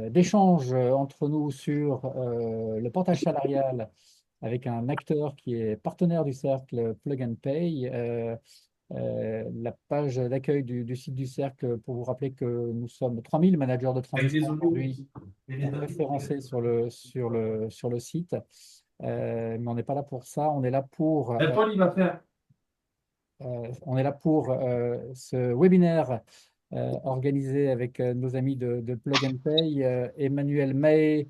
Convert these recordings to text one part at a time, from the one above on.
d'échange entre nous sur le portage salarial avec un acteur qui est partenaire du cercle Plug and Pay. La page d'accueil du site du cercle pour vous rappeler que nous sommes 3000 managers de Avec transition des audios. aujourd'hui référencés sur le site. Mais on n'est pas là pour ça, on est là pour Paul, il va faire. ce webinaire organisé avec nos amis de Plug and Pay, Emmanuel May,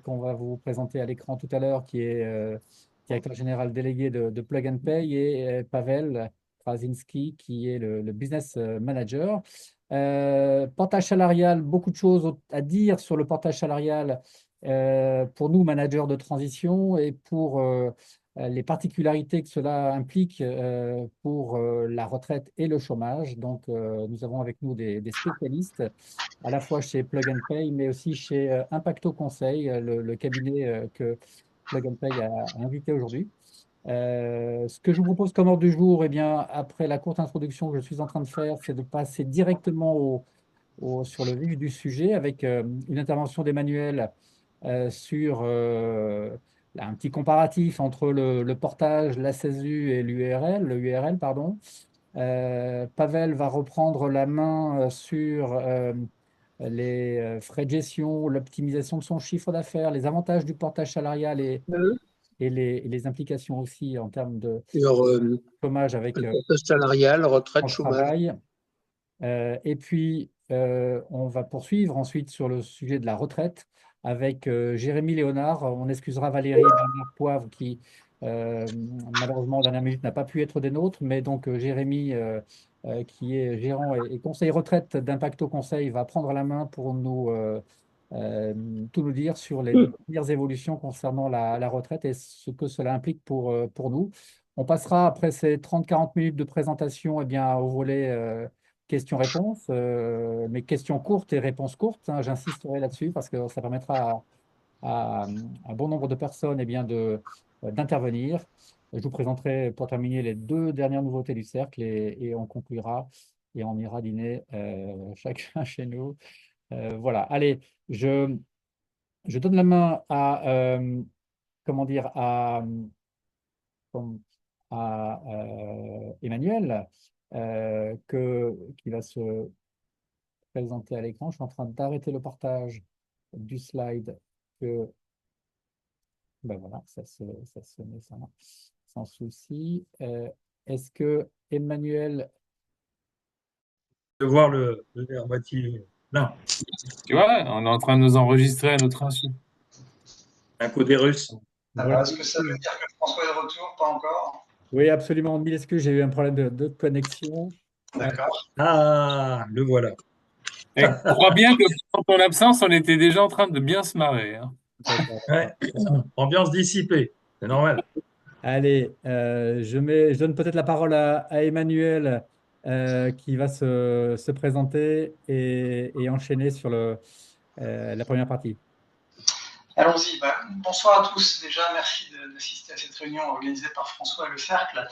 qu'on va vous présenter à l'écran tout à l'heure, qui est directeur général délégué de Plug and Pay, et Pavel Krasinski, qui est le business manager. Portage salarial, beaucoup de choses à dire sur le portage salarial pour nous, managers de transition, et pour les particularités que cela implique pour la retraite et le chômage. Donc, nous avons avec nous des spécialistes, à la fois chez Plug and Pay, mais aussi chez Impacto Conseil, le cabinet que Plug and Pay a invité aujourd'hui. Ce que je vous propose comme ordre du jour, eh bien, après la courte introduction que je suis en train de faire, c'est de passer directement sur le vif du sujet avec une intervention d'Emmanuel sur un petit comparatif entre le portage, la CESU et le URL, pardon. Pavel va reprendre la main sur les frais de gestion, l'optimisation de son chiffre d'affaires, les avantages du portage salarial et les implications aussi en termes de Sur chômage avec le portage salarial, retraite, en chômage. travail. Et puis, on va poursuivre ensuite sur le sujet de la retraite avec Jérémy Léonard. On excusera Valérie Bernard Poivre qui, malheureusement, en dernière minute, n'a pas pu être des nôtres. Mais donc, Jérémy, qui est gérant et conseiller retraite d'Impacto Conseil, va prendre la main pour euh, tout nous dire sur les dernières évolutions concernant la retraite et ce que cela implique pour nous. On passera, après ces 30-40 minutes de présentation, eh bien, au volet questions-réponses, mais questions courtes et réponses courtes, hein, j'insisterai là-dessus parce que ça permettra à un bon nombre de personnes d'intervenir. Je vous présenterai pour terminer les deux dernières nouveautés du cercle et on conclura et on ira dîner chacun chez nous. Voilà, allez, je donne la main comment dire, à Emmanuel, qui va se présenter à l'écran. Je suis en train d'arrêter le partage du slide. Ben voilà, ça se met sans souci. Est-ce que Emmanuel... De voir le verre moitié. Non, Tu vois, on est en train de nous enregistrer à notre insu. un coup des Russes. Voilà. Est-ce que ça veut dire que François est de retour? Pas encore. Oui, absolument. Mille excuses, j'ai eu un problème de connexion. D'accord. Ah, le voilà. Et crois bien que pendant ton absence, on était déjà en train de bien se marrer, hein. Ouais. Ambiance dissipée, c'est normal. Allez, je donne peut-être la parole à Emmanuel qui va se présenter et enchaîner sur la première partie. Allons-y. Bonsoir à tous. Déjà, merci d'assister à cette réunion organisée par François et le Cercle.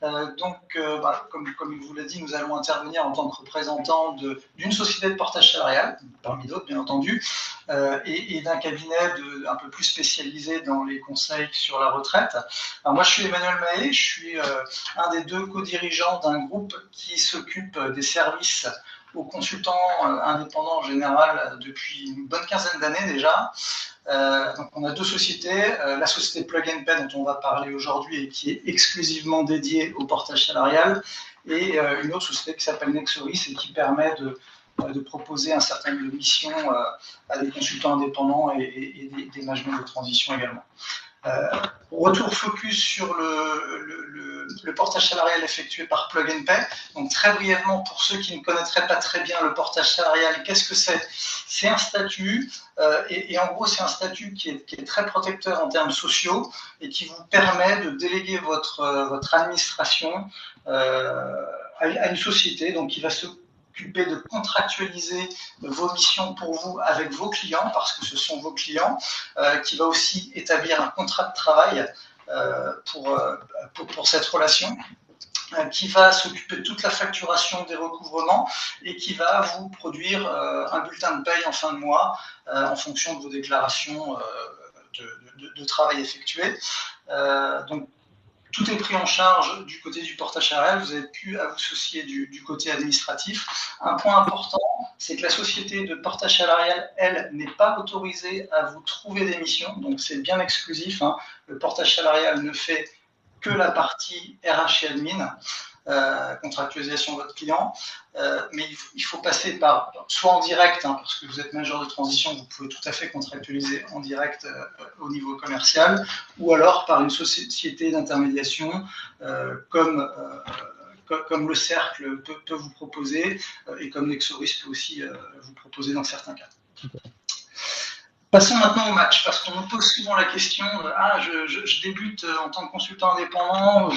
Comme il vous l'a dit, nous allons intervenir en tant que représentants d'une société de portage salarial, parmi d'autres bien entendu, et d'un cabinet un peu plus spécialisé dans les conseils sur la retraite. Alors moi, je suis Emmanuel Mahé, je suis un des deux co-dirigeants d'un groupe qui s'occupe des services aux consultants indépendants en général depuis une bonne quinzaine d'années déjà. Donc on a deux sociétés, la société Plug and Pay dont on va parler aujourd'hui et qui est exclusivement dédiée au portage salarial, et une autre société qui s'appelle Nexoris et qui permet de proposer un certain nombre de missions à des consultants indépendants et des managements de transition également. Retour focus sur le portage salarial effectué par Plug and Pay. Donc très brièvement, pour ceux qui ne connaîtraient pas très bien le portage salarial, qu'est-ce que c'est? C'est un statut, et en gros c'est un statut qui est très protecteur en termes sociaux et qui vous permet de déléguer votre administration à une société, donc qui va s'occuper de contractualiser vos missions pour vous avec vos clients, parce que ce sont vos clients, qui va aussi établir un contrat de travail pour cette relation. qui va s'occuper de toute la facturation des recouvrements et qui va vous produire un bulletin de paye en fin de mois en fonction de vos déclarations de travail effectué. Donc, tout est pris en charge du côté du portage salarial, vous n'avez plus à vous soucier du côté administratif. Un point important, c'est que la société de portage salarial, elle, n'est pas autorisée à vous trouver des missions, donc c'est bien exclusif. Hein. Le portage salarial ne fait que la partie RH et admin, contractualisation de votre client, mais il faut passer par, soit en direct, hein, parce que vous êtes manager de transition, vous pouvez tout à fait contractualiser en direct au niveau commercial, ou alors par une société d'intermédiation comme le Cercle peut vous proposer, et comme Nexoris peut aussi vous proposer dans certains cas. Passons maintenant au match, parce qu'on nous pose souvent la question je débute en tant que consultant indépendant,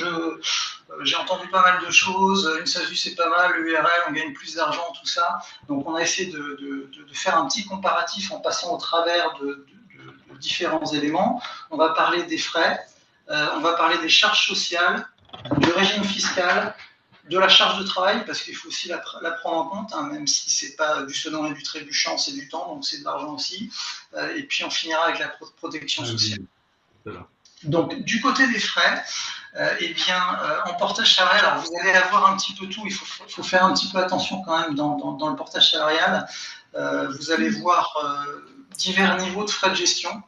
j'ai entendu pas mal de choses, une SASU c'est pas mal, l'URL on gagne plus d'argent, tout ça. Donc on a essayé de faire un petit comparatif en passant au travers de différents éléments. On va parler des frais, on va parler des charges sociales, du régime fiscal, de la charge de travail, parce qu'il faut aussi la prendre en compte, hein, même si c'est pas du sonnant et du trébuchant, c'est du temps, donc c'est de l'argent aussi. Et puis on finira avec la protection sociale. Donc du côté des frais, en portage salarial, alors vous allez avoir un petit peu tout, il faut faire un petit peu attention quand même dans le portage salarial. Vous allez voir divers niveaux de frais de gestion.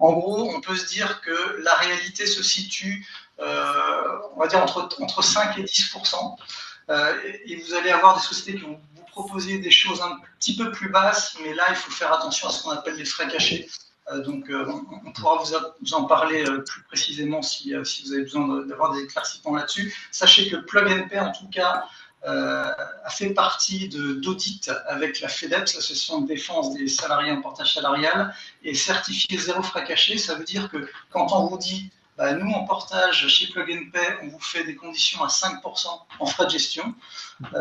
En gros, on peut se dire que la réalité se situe, on va dire, entre 5 et 10%. Et vous allez avoir des sociétés qui vont vous proposer des choses un petit peu plus basses, mais là, il faut faire attention à ce qu'on appelle les frais cachés. Donc, on pourra vous en parler plus précisément si vous avez besoin d'avoir des éclaircissements là-dessus. Sachez que Plug and Pay, en tout cas, a fait partie d'audit avec la FEDEPS, l'Association de défense des salariés en portage salarial, et certifié zéro frais cachés. Ça veut dire que quand on vous dit nous, en portage, chez Plug and Pay, on vous fait des conditions à 5% en frais de gestion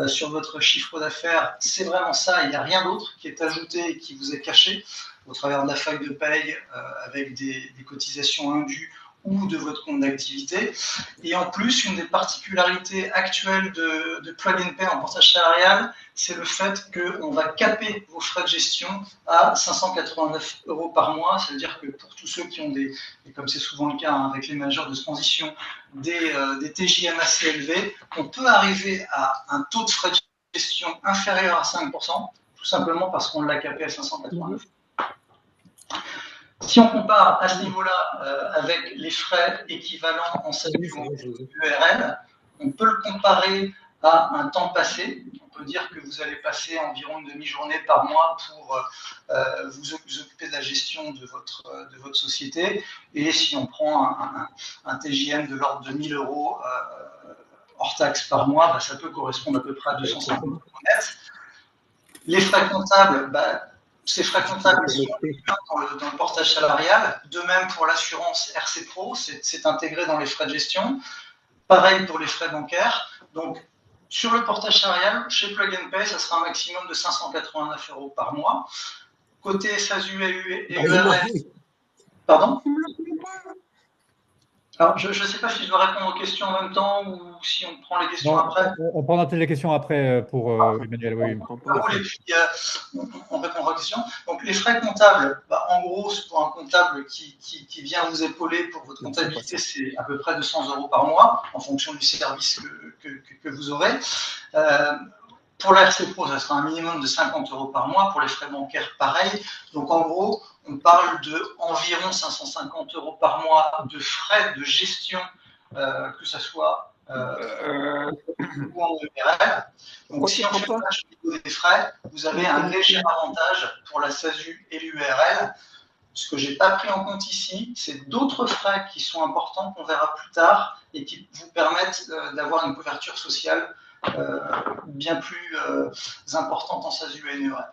sur votre chiffre d'affaires. C'est vraiment ça, il n'y a rien d'autre qui est ajouté et qui vous est caché au travers de la feuille de paye avec des cotisations indues ou de votre compte d'activité. Et en plus, une des particularités actuelles de Plug and Pay en portage salarial, c'est le fait qu'on va caper vos frais de gestion à 589 € par mois. Ça veut dire que pour tous ceux qui ont et comme c'est souvent le cas avec les managers de transition, des TJM assez élevés, on peut arriver à un taux de frais de gestion inférieur à 5%, tout simplement parce qu'on l'a capé à 589. Si on compare à ce niveau-là avec les frais équivalents en SASU ou en URL, on peut le comparer à un temps passé. On peut dire que vous allez passer environ une demi-journée par mois pour vous occuper de la gestion de votre société. Et si on prend un TJM de l'ordre de 1 000 € hors taxe par mois, ça peut correspondre à peu près à 250 € net. Les frais comptables, ces frais comptables sont dans le portage salarial. De même pour l'assurance RC Pro, c'est intégré dans les frais de gestion. Pareil pour les frais bancaires. Donc, sur le portage salarial, chez Plug and Pay, ça sera un maximum de 589 € par mois. Côté SASU et URL. Pardon ? Alors, je ne sais pas si je dois répondre aux questions en même temps ou si on prend les questions après. On prendra les questions après pour Emmanuel. Oui. Et puis, on répondra aux questions. Donc, les frais comptables, en gros, pour un comptable qui vient vous épauler pour votre comptabilité, c'est à peu près 200 € par mois, en fonction du service que vous aurez. Pour la RC Pro, ça sera un minimum de 50 € par mois. Pour les frais bancaires, pareil. Donc, en gros, on parle de environ 550 € par mois de frais de gestion, que ce soit ou en URL. Donc, si on fait le match au niveau des frais, vous avez un léger avantage pour la SASU et l'URL. Ce que je n'ai pas pris en compte ici, c'est d'autres frais qui sont importants, qu'on verra plus tard, et qui vous permettent d'avoir une couverture sociale bien plus importante en SASU et en URL.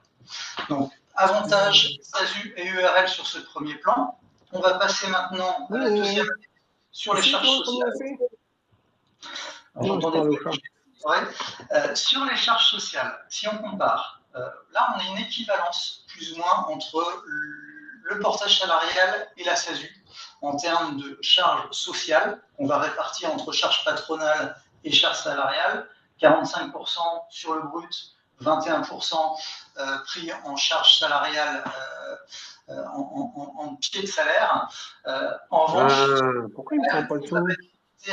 Donc, avantage SASU et URL sur ce premier plan. On va passer maintenant à la deuxième sur les charges sociales. Sur les charges sociales, si on compare, là on a une équivalence plus ou moins entre le portage salarial et la SASU. en termes de charges sociales. On va répartir entre charges patronales et charges salariales, 45% sur le brut, 21% pris en charge salariale en pied de salaire. En revanche, pourquoi il ne prend pas le vous temps? avez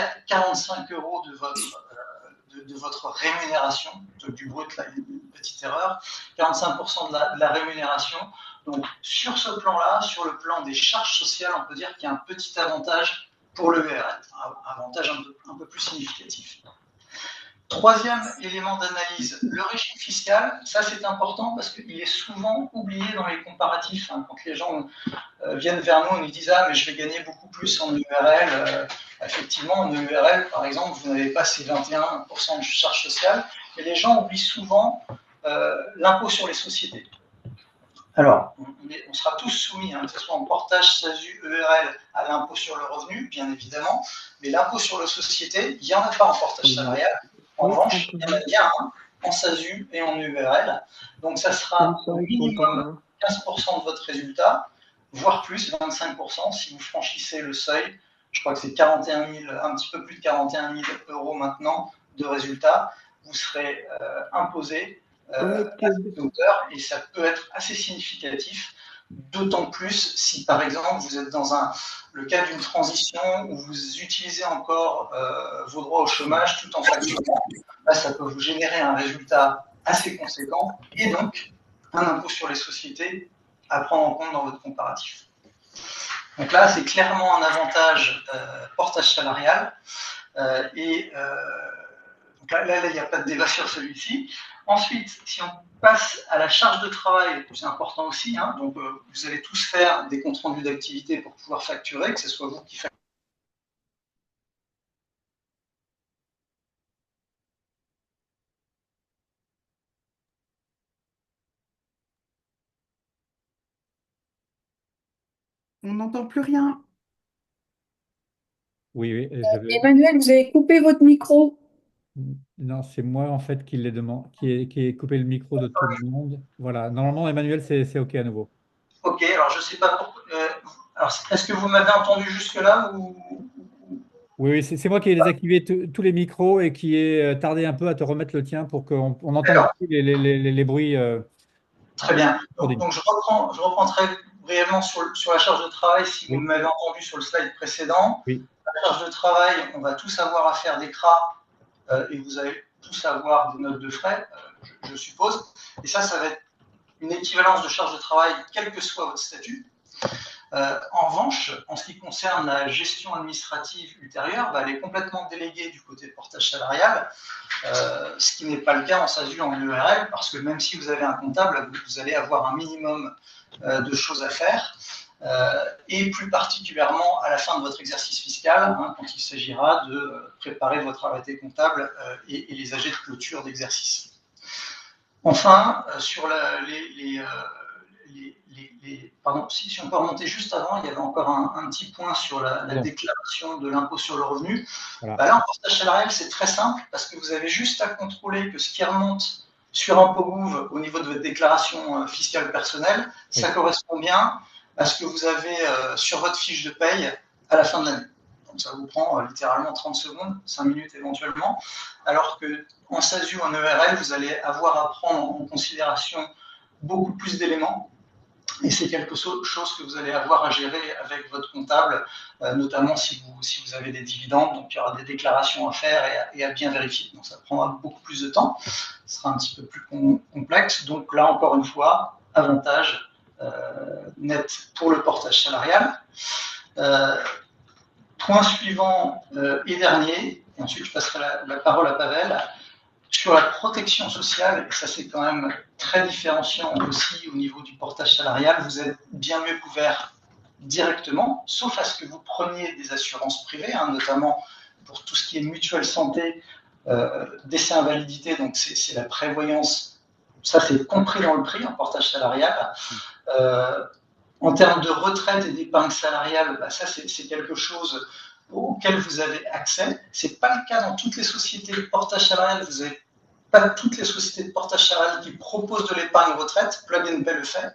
à 45 euros de votre rémunération, du brut, là, une petite erreur, 45% de la rémunération. Donc, sur ce plan-là, sur le plan des charges sociales, on peut dire qu'il y a un petit avantage pour le VRL, un avantage un peu plus significatif. Troisième élément d'analyse, le régime fiscal. Ça, c'est important parce qu'il est souvent oublié dans les comparatifs. Quand les gens viennent vers nous, ils nous disent « Ah, mais je vais gagner beaucoup plus en URL ». Effectivement, en URL, par exemple, vous n'avez pas ces 21% de charges sociales, mais les gens oublient souvent l'impôt sur les sociétés. Alors, on sera tous soumis, que ce soit en portage, SASU, ERL, à l'impôt sur le revenu, bien évidemment, mais l'impôt sur les sociétés, il n'y en a pas en portage salarial. En revanche, il y en a bien en SASU et en URL. Donc, ça sera au minimum 15% de votre résultat, voire plus, 25% si vous franchissez le seuil. Je crois que c'est 41 000, un petit peu plus de 41 000 euros maintenant de résultat. Vous serez imposé à cette hauteur et ça peut être assez significatif, d'autant plus si par exemple vous êtes dans le cas d'une transition où vous utilisez encore vos droits au chômage tout en facturant. Là, ça peut vous générer un résultat assez conséquent et donc un impôt sur les sociétés à prendre en compte dans votre comparatif. Donc là, c'est clairement un avantage portage salarial donc là, il n'y a pas de débat sur celui-ci. Ensuite, si on passe à la charge de travail, c'est important aussi, donc vous allez tous faire des comptes rendus d'activité pour pouvoir facturer, que ce soit vous qui facturez. On n'entend plus rien. Oui, Emmanuel, vous avez coupé votre micro. Non, c'est moi en fait qui ai coupé le micro de tout le monde. Voilà, normalement Emmanuel, c'est OK à nouveau. OK, alors je ne sais pas pourquoi. Alors, est-ce que vous m'avez entendu jusque-là ou... Oui, c'est moi qui ai désactivé tous les micros et qui ai tardé un peu à te remettre le tien pour qu'on entende les bruits. Très bien. Donc je reprends très brièvement sur la charge de travail, si vous m'avez entendu sur le slide précédent. Oui. La charge de travail, on va tous avoir à faire des CRA et vous allez tous avoir des notes de frais, je suppose. Et ça va être une équivalence de charge de travail, quel que soit votre statut. En revanche, en ce qui concerne la gestion administrative ultérieure, elle est complètement déléguée du côté de portage salarial, ce qui n'est pas le cas en SASU, en URL, parce que même si vous avez un comptable, vous allez avoir un minimum de choses à faire, et plus particulièrement à la fin de votre exercice fiscal, quand il s'agira de préparer votre arrêté comptable et les AG de clôture d'exercice. Enfin, sur pardon, si on peut remonter juste avant, il y avait encore un petit point sur la déclaration de l'impôt sur le revenu. Voilà. Là, en portage salarial, c'est très simple parce que vous avez juste à contrôler que ce qui remonte sur ImpôGouv au niveau de votre déclaration fiscale personnelle, ça correspond bien à ce que vous avez sur votre fiche de paye à la fin de l'année. Donc ça vous prend littéralement 30 secondes, 5 minutes éventuellement, alors qu'en SASU, en ERL, vous allez avoir à prendre en considération beaucoup plus d'éléments. Et c'est quelque chose que vous allez avoir à gérer avec votre comptable, notamment si vous avez des dividendes. Donc, il y aura des déclarations à faire et à bien vérifier. Donc, ça prendra beaucoup plus de temps. Ce sera un petit peu plus complexe. Donc, là, encore une fois, avantage net pour le portage salarial. Point suivant et dernier, et ensuite je passerai la parole à Pavel. Sur la protection sociale, et ça c'est quand même très différenciant aussi au niveau du portage salarial, vous êtes bien mieux couvert directement, sauf à ce que vous preniez des assurances privées, notamment pour tout ce qui est mutuelle santé, décès invalidité, donc c'est la prévoyance, ça c'est compris dans le prix en portage salarial. En termes de retraite et d'épargne salariale, ça c'est quelque chose auquel vous avez accès. Ce n'est pas le cas dans toutes les sociétés de portage salarial. Vous n'avez pas toutes les sociétés de portage salarial qui proposent de l'épargne retraite. Plug and Pay le fait.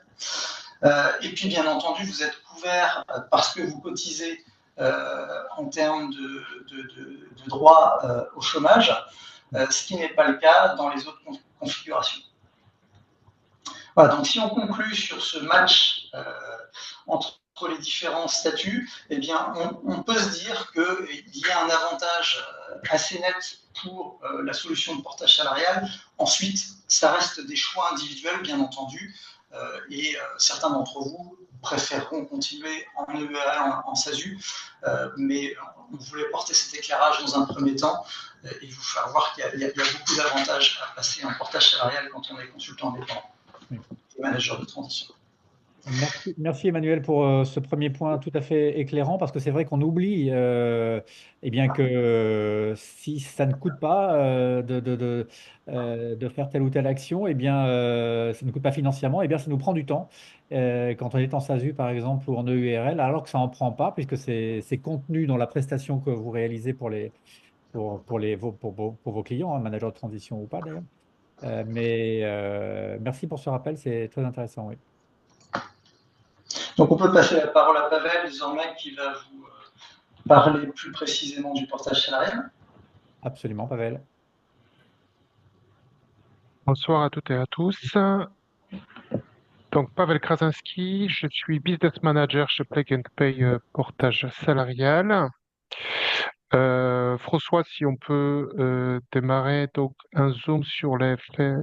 Et puis, bien entendu, vous êtes couvert parce que vous cotisez en termes de droit au chômage, ce qui n'est pas le cas dans les autres configurations. Voilà, donc si on conclut sur ce match entre les différents statuts, eh bien, on peut se dire qu'il y a un avantage assez net pour la solution de portage salarial. Ensuite, ça reste des choix individuels, bien entendu, et certains d'entre vous préféreront continuer en EEA, en SASU, mais on voulait porter cet éclairage dans un premier temps et vous faire voir qu'il y a beaucoup d'avantages à passer en portage salarial quand on est consultant indépendant et manager de transition. Merci Emmanuel pour ce premier point tout à fait éclairant parce que c'est vrai qu'on oublie eh bien que si ça ne coûte pas de faire telle ou telle action, eh bien ça ne coûte pas financièrement, eh bien ça nous prend du temps. Quand on est en SASU par exemple ou en EURL, alors que ça n'en prend pas puisque c'est contenu dans la prestation que vous réalisez pour vos clients, hein, managers de transition ou pas d'ailleurs. Merci pour ce rappel, c'est très intéressant, oui. Donc on peut passer la parole à Pavel désormais qui va vous parler plus précisément du portage salarial. Absolument, Pavel. Bonsoir à toutes et à tous. Donc, Pavel Krasinski, je suis Business Manager chez Plug and Pay Portage Salarial. François, si on peut démarrer donc un zoom sur les faits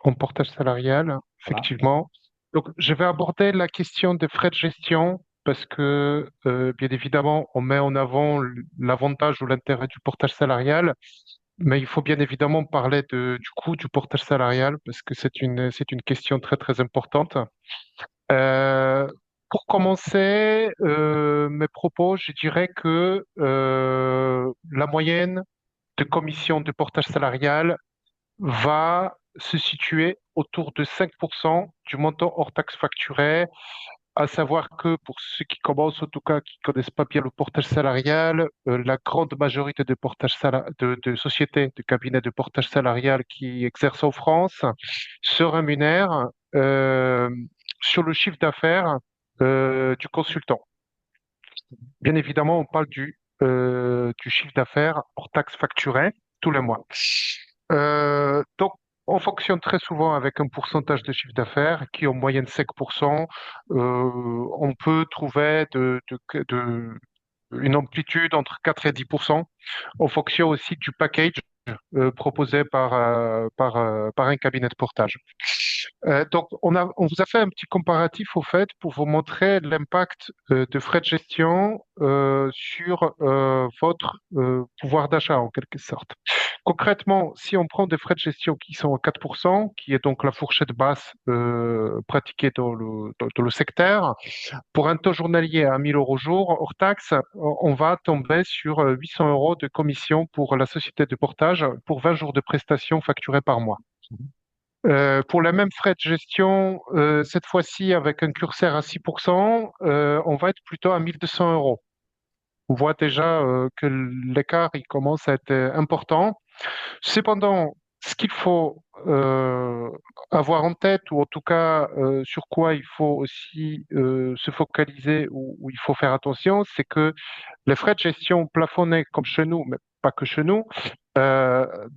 en portage salarial, effectivement. Donc, je vais aborder la question des frais de gestion parce que, bien évidemment, on met en avant l'avantage ou l'intérêt du portage salarial, mais il faut bien évidemment parler du coût du portage salarial parce que c'est une question très, très importante. Euh, pour commencer mes propos, je dirais que la moyenne de commission de portage salarial va se situer autour de 5% du montant hors taxe facturé, à savoir que pour ceux qui commencent, en tout cas, qui connaissent pas bien le portage salarial, la grande majorité de sociétés, de cabinets de portage salarial qui exercent en France se rémunèrent euh, sur le chiffre d'affaires du consultant. Bien évidemment, on parle du chiffre d'affaires hors taxe facturé tous les mois. Donc, on fonctionne très souvent avec un pourcentage de chiffre d'affaires qui est en moyenne 5%. On peut trouver une amplitude entre 4 et 10% en fonction aussi du package proposé par un cabinet de portage. Donc, on vous a fait un petit comparatif au fait pour vous montrer l'impact de frais de gestion sur votre pouvoir d'achat en quelque sorte. Concrètement, si on prend des frais de gestion qui sont à 4%, qui est donc la fourchette basse pratiquée dans le secteur, pour un taux journalier à 1 000 euros jour, hors taxe, on va tomber sur 800 euros de commission pour la société de portage pour 20 jours de prestations facturées par mois. Pour les mêmes frais de gestion, cette fois-ci avec un curseur à 6%, on va être plutôt à 1 200 euros. On voit déjà que l'écart il commence à être important. Cependant, ce qu'il faut avoir en tête, ou en tout cas sur quoi il faut aussi se focaliser ou il faut faire attention, c'est que les frais de gestion plafonnés comme chez nous, mais pas que chez nous,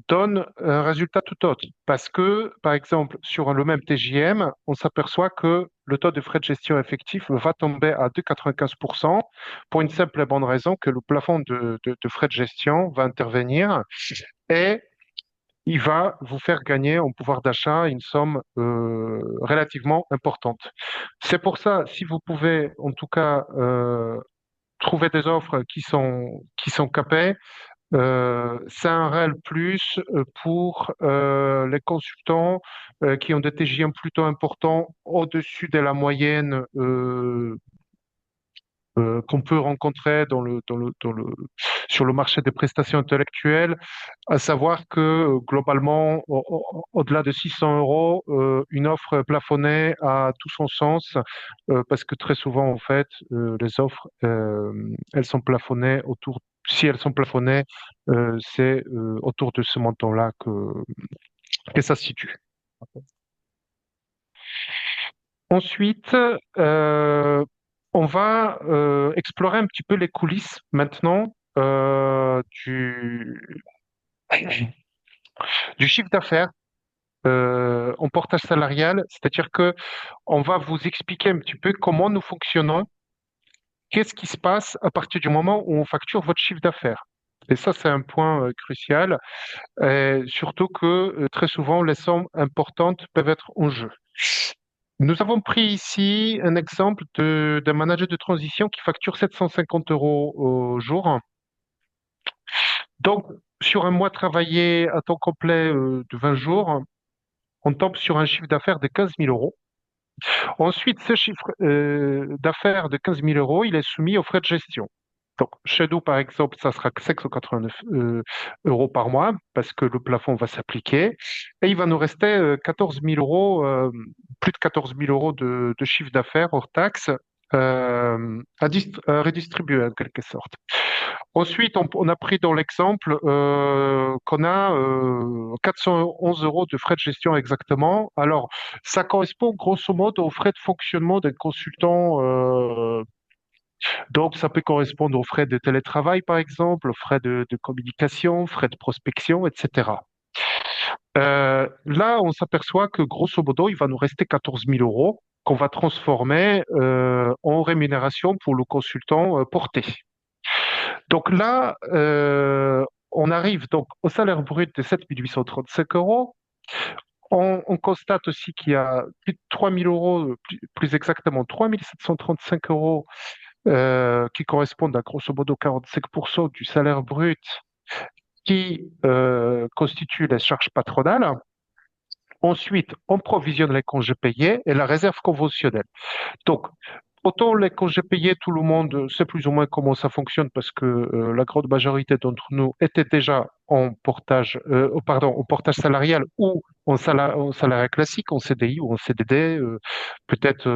donnent un résultat tout autre. Parce que, par exemple, sur le même TJM, on s'aperçoit que le taux de frais de gestion effectif va tomber à 2,95% pour une simple et bonne raison que le plafond de frais de gestion va intervenir et il va vous faire gagner en pouvoir d'achat une somme relativement importante. C'est pour ça, si vous pouvez en tout cas trouver des offres qui sont capées, c'est un réel plus pour les consultants qui ont des TJM plutôt importants au-dessus de la moyenne qu'on peut rencontrer sur le marché des prestations intellectuelles, à savoir que globalement, au-delà de 600 euros, une offre plafonnée a tout son sens parce que très souvent, en fait, les offres, elles sont plafonnées si elles sont plafonnées, c'est autour de ce montant-là que ça se situe. Ensuite, on va explorer un petit peu les coulisses maintenant du chiffre d'affaires en portage salarial, c'est-à-dire que on va vous expliquer un petit peu comment nous fonctionnons, qu'est-ce qui se passe à partir du moment où on facture votre chiffre d'affaires. Et ça, c'est un point crucial, surtout que très souvent, les sommes importantes peuvent être en jeu. Nous avons pris ici un exemple d'un manager de transition qui facture 750 euros au jour. Donc, sur un mois travaillé à temps complet de 20 jours, on tombe sur un chiffre d'affaires de 15 000 euros. Ensuite, ce chiffre d'affaires de 15 000 euros, il est soumis aux frais de gestion. Donc, chez nous, par exemple, ça sera 589 euros par mois parce que le plafond va s'appliquer. Et il va nous rester 14 000 euros, plus de 14 000 euros de chiffre d'affaires hors taxe à redistribuer en quelque sorte. Ensuite, on a pris dans l'exemple qu'on a 411 euros de frais de gestion exactement. Alors, ça correspond grosso modo aux frais de fonctionnement d'un consultant. Donc, ça peut correspondre aux frais de télétravail, par exemple, aux frais de communication, frais de prospection, etc. Là, on s'aperçoit que grosso modo, il va nous rester 14 000 euros qu'on va transformer en rémunération pour le consultant porté. Donc là, on arrive donc au salaire brut de 7 835 euros. On constate aussi qu'il y a plus de 3 000 euros, plus exactement 3 735 euros qui correspondent à grosso modo 45% du salaire brut qui constituent les charges patronales. Ensuite, on provisionne les congés payés et la réserve conventionnelle. Donc, autant les congés payés, tout le monde sait plus ou moins comment ça fonctionne parce que la grande majorité d'entre nous était déjà en portage salarial ou en salariat classique, en CDI ou en CDD, peut-être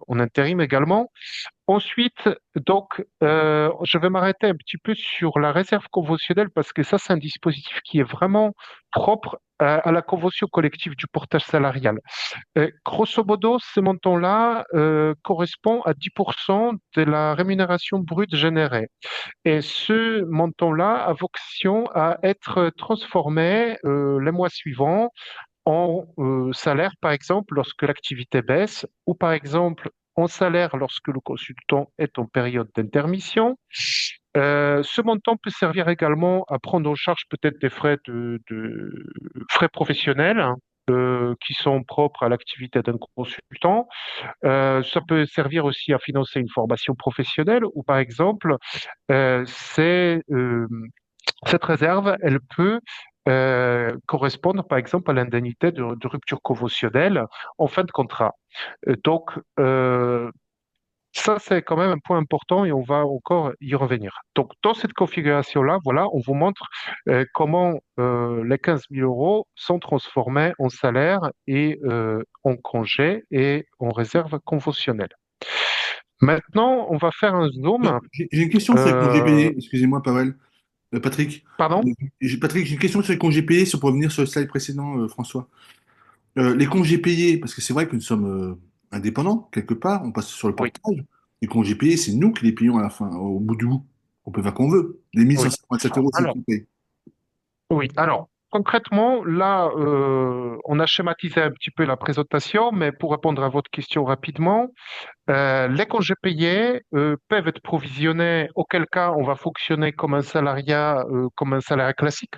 en intérim également. Ensuite, donc, je vais m'arrêter un petit peu sur la réserve conventionnelle parce que ça, c'est un dispositif qui est vraiment propre à la convention collective du portage salarial. Grosso modo, ce montant-là correspond à 10% de la rémunération brute générée. Et ce montant-là a vocation à être transformé les mois suivants en salaire, par exemple, lorsque l'activité baisse, ou par exemple en salaire lorsque le consultant est en période d'intermission. Ce montant peut servir également à prendre en charge peut-être des frais frais professionnels hein, qui sont propres à l'activité d'un consultant. Ça peut servir aussi à financer une formation professionnelle ou par exemple, euh, c'est cette réserve, elle peut correspondre, par exemple, à l'indemnité de rupture conventionnelle en fin de contrat. Donc, ça, c'est quand même un point important et on va encore y revenir. Donc, dans cette configuration-là, voilà, on vous montre comment les 15 000 euros sont transformés en salaire et en congé et en réserve conventionnelle. Maintenant, on va faire un zoom. J'ai une question sur les congés Euh, payés. Excusez-moi, Pavel. Patrick. pardon? Patrick, j'ai une question sur les congés payés, pour revenir sur le slide précédent, François. Les congés payés, parce que c'est vrai que nous sommes indépendants, quelque part, on passe sur le Oui, portage. Les congés payés, c'est nous qui les payons à la fin, au bout du bout. On peut faire qu'on veut. Les oui. 1 527 euros, c'est nous Alors, qui les payons. oui, alors concrètement, là, on a schématisé un petit peu la présentation, mais pour répondre à votre question rapidement, les congés payés peuvent être provisionnés, auquel cas on va fonctionner comme un salariat classique,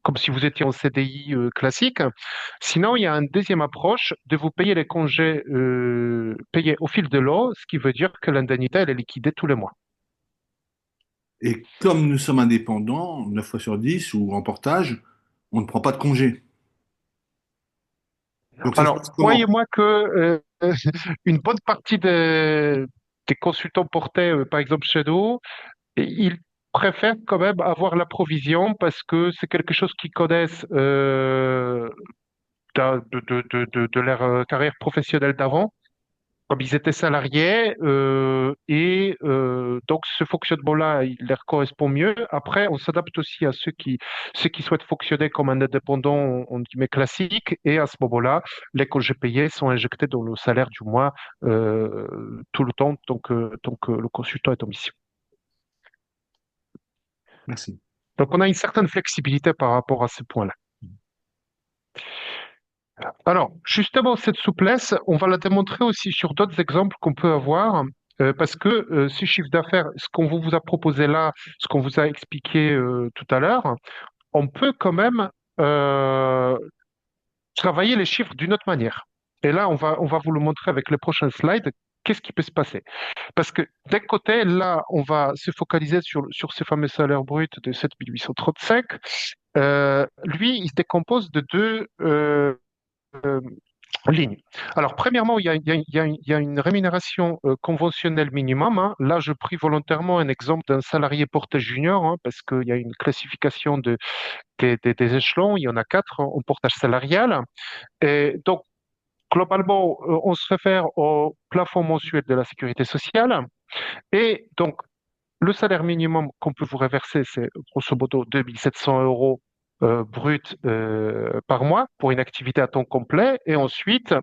comme si vous étiez en CDI classique. Sinon, il y a une deuxième approche de vous payer les congés payés au fil de l'eau, ce qui veut dire que l'indemnité, elle est liquidée tous les mois. Et comme nous sommes indépendants, 9 fois sur 10 ou en portage, on ne prend pas de congé. Donc ça se passe Alors, comment? croyez-moi que une bonne partie des consultants portés, par exemple chez nous, ils préfèrent quand même avoir la provision parce que c'est quelque chose qu'ils connaissent de leur carrière professionnelle d'avant. comme ils étaient salariés, donc ce fonctionnement-là, il leur correspond mieux. Après, on s'adapte aussi à ceux qui souhaitent fonctionner comme un indépendant, on guillemets classique, et à ce moment-là, les congés payés sont injectés dans le salaire du mois tout le temps, donc le consultant est en mission. Merci. Donc on a une certaine flexibilité par rapport à ce point-là. Alors, justement, cette souplesse, on va la démontrer aussi sur d'autres exemples qu'on peut avoir, parce que ce chiffre d'affaires, ce qu'on vous a proposé là, ce qu'on vous a expliqué tout à l'heure, on peut quand même euh, travailler les chiffres d'une autre manière. Et là, on va vous le montrer avec les prochains slides. Qu'est-ce qui peut se passer? Parce que d'un côté, là, on va se focaliser sur ce fameux salaire brut de 7 835. Lui, il se décompose de deux euh, lignes. Alors, premièrement, il y a une rémunération conventionnelle minimum, hein. Là, je pris volontairement un exemple d'un salarié porté junior, hein, parce qu'il y a une classification des échelons. Il y en a quatre en portage salarial. Et donc, globalement, on se réfère au plafond mensuel de la sécurité sociale. Et donc, le salaire minimum qu'on peut vous reverser, c'est grosso modo 2700 euros brut par mois pour une activité à temps complet. Et ensuite,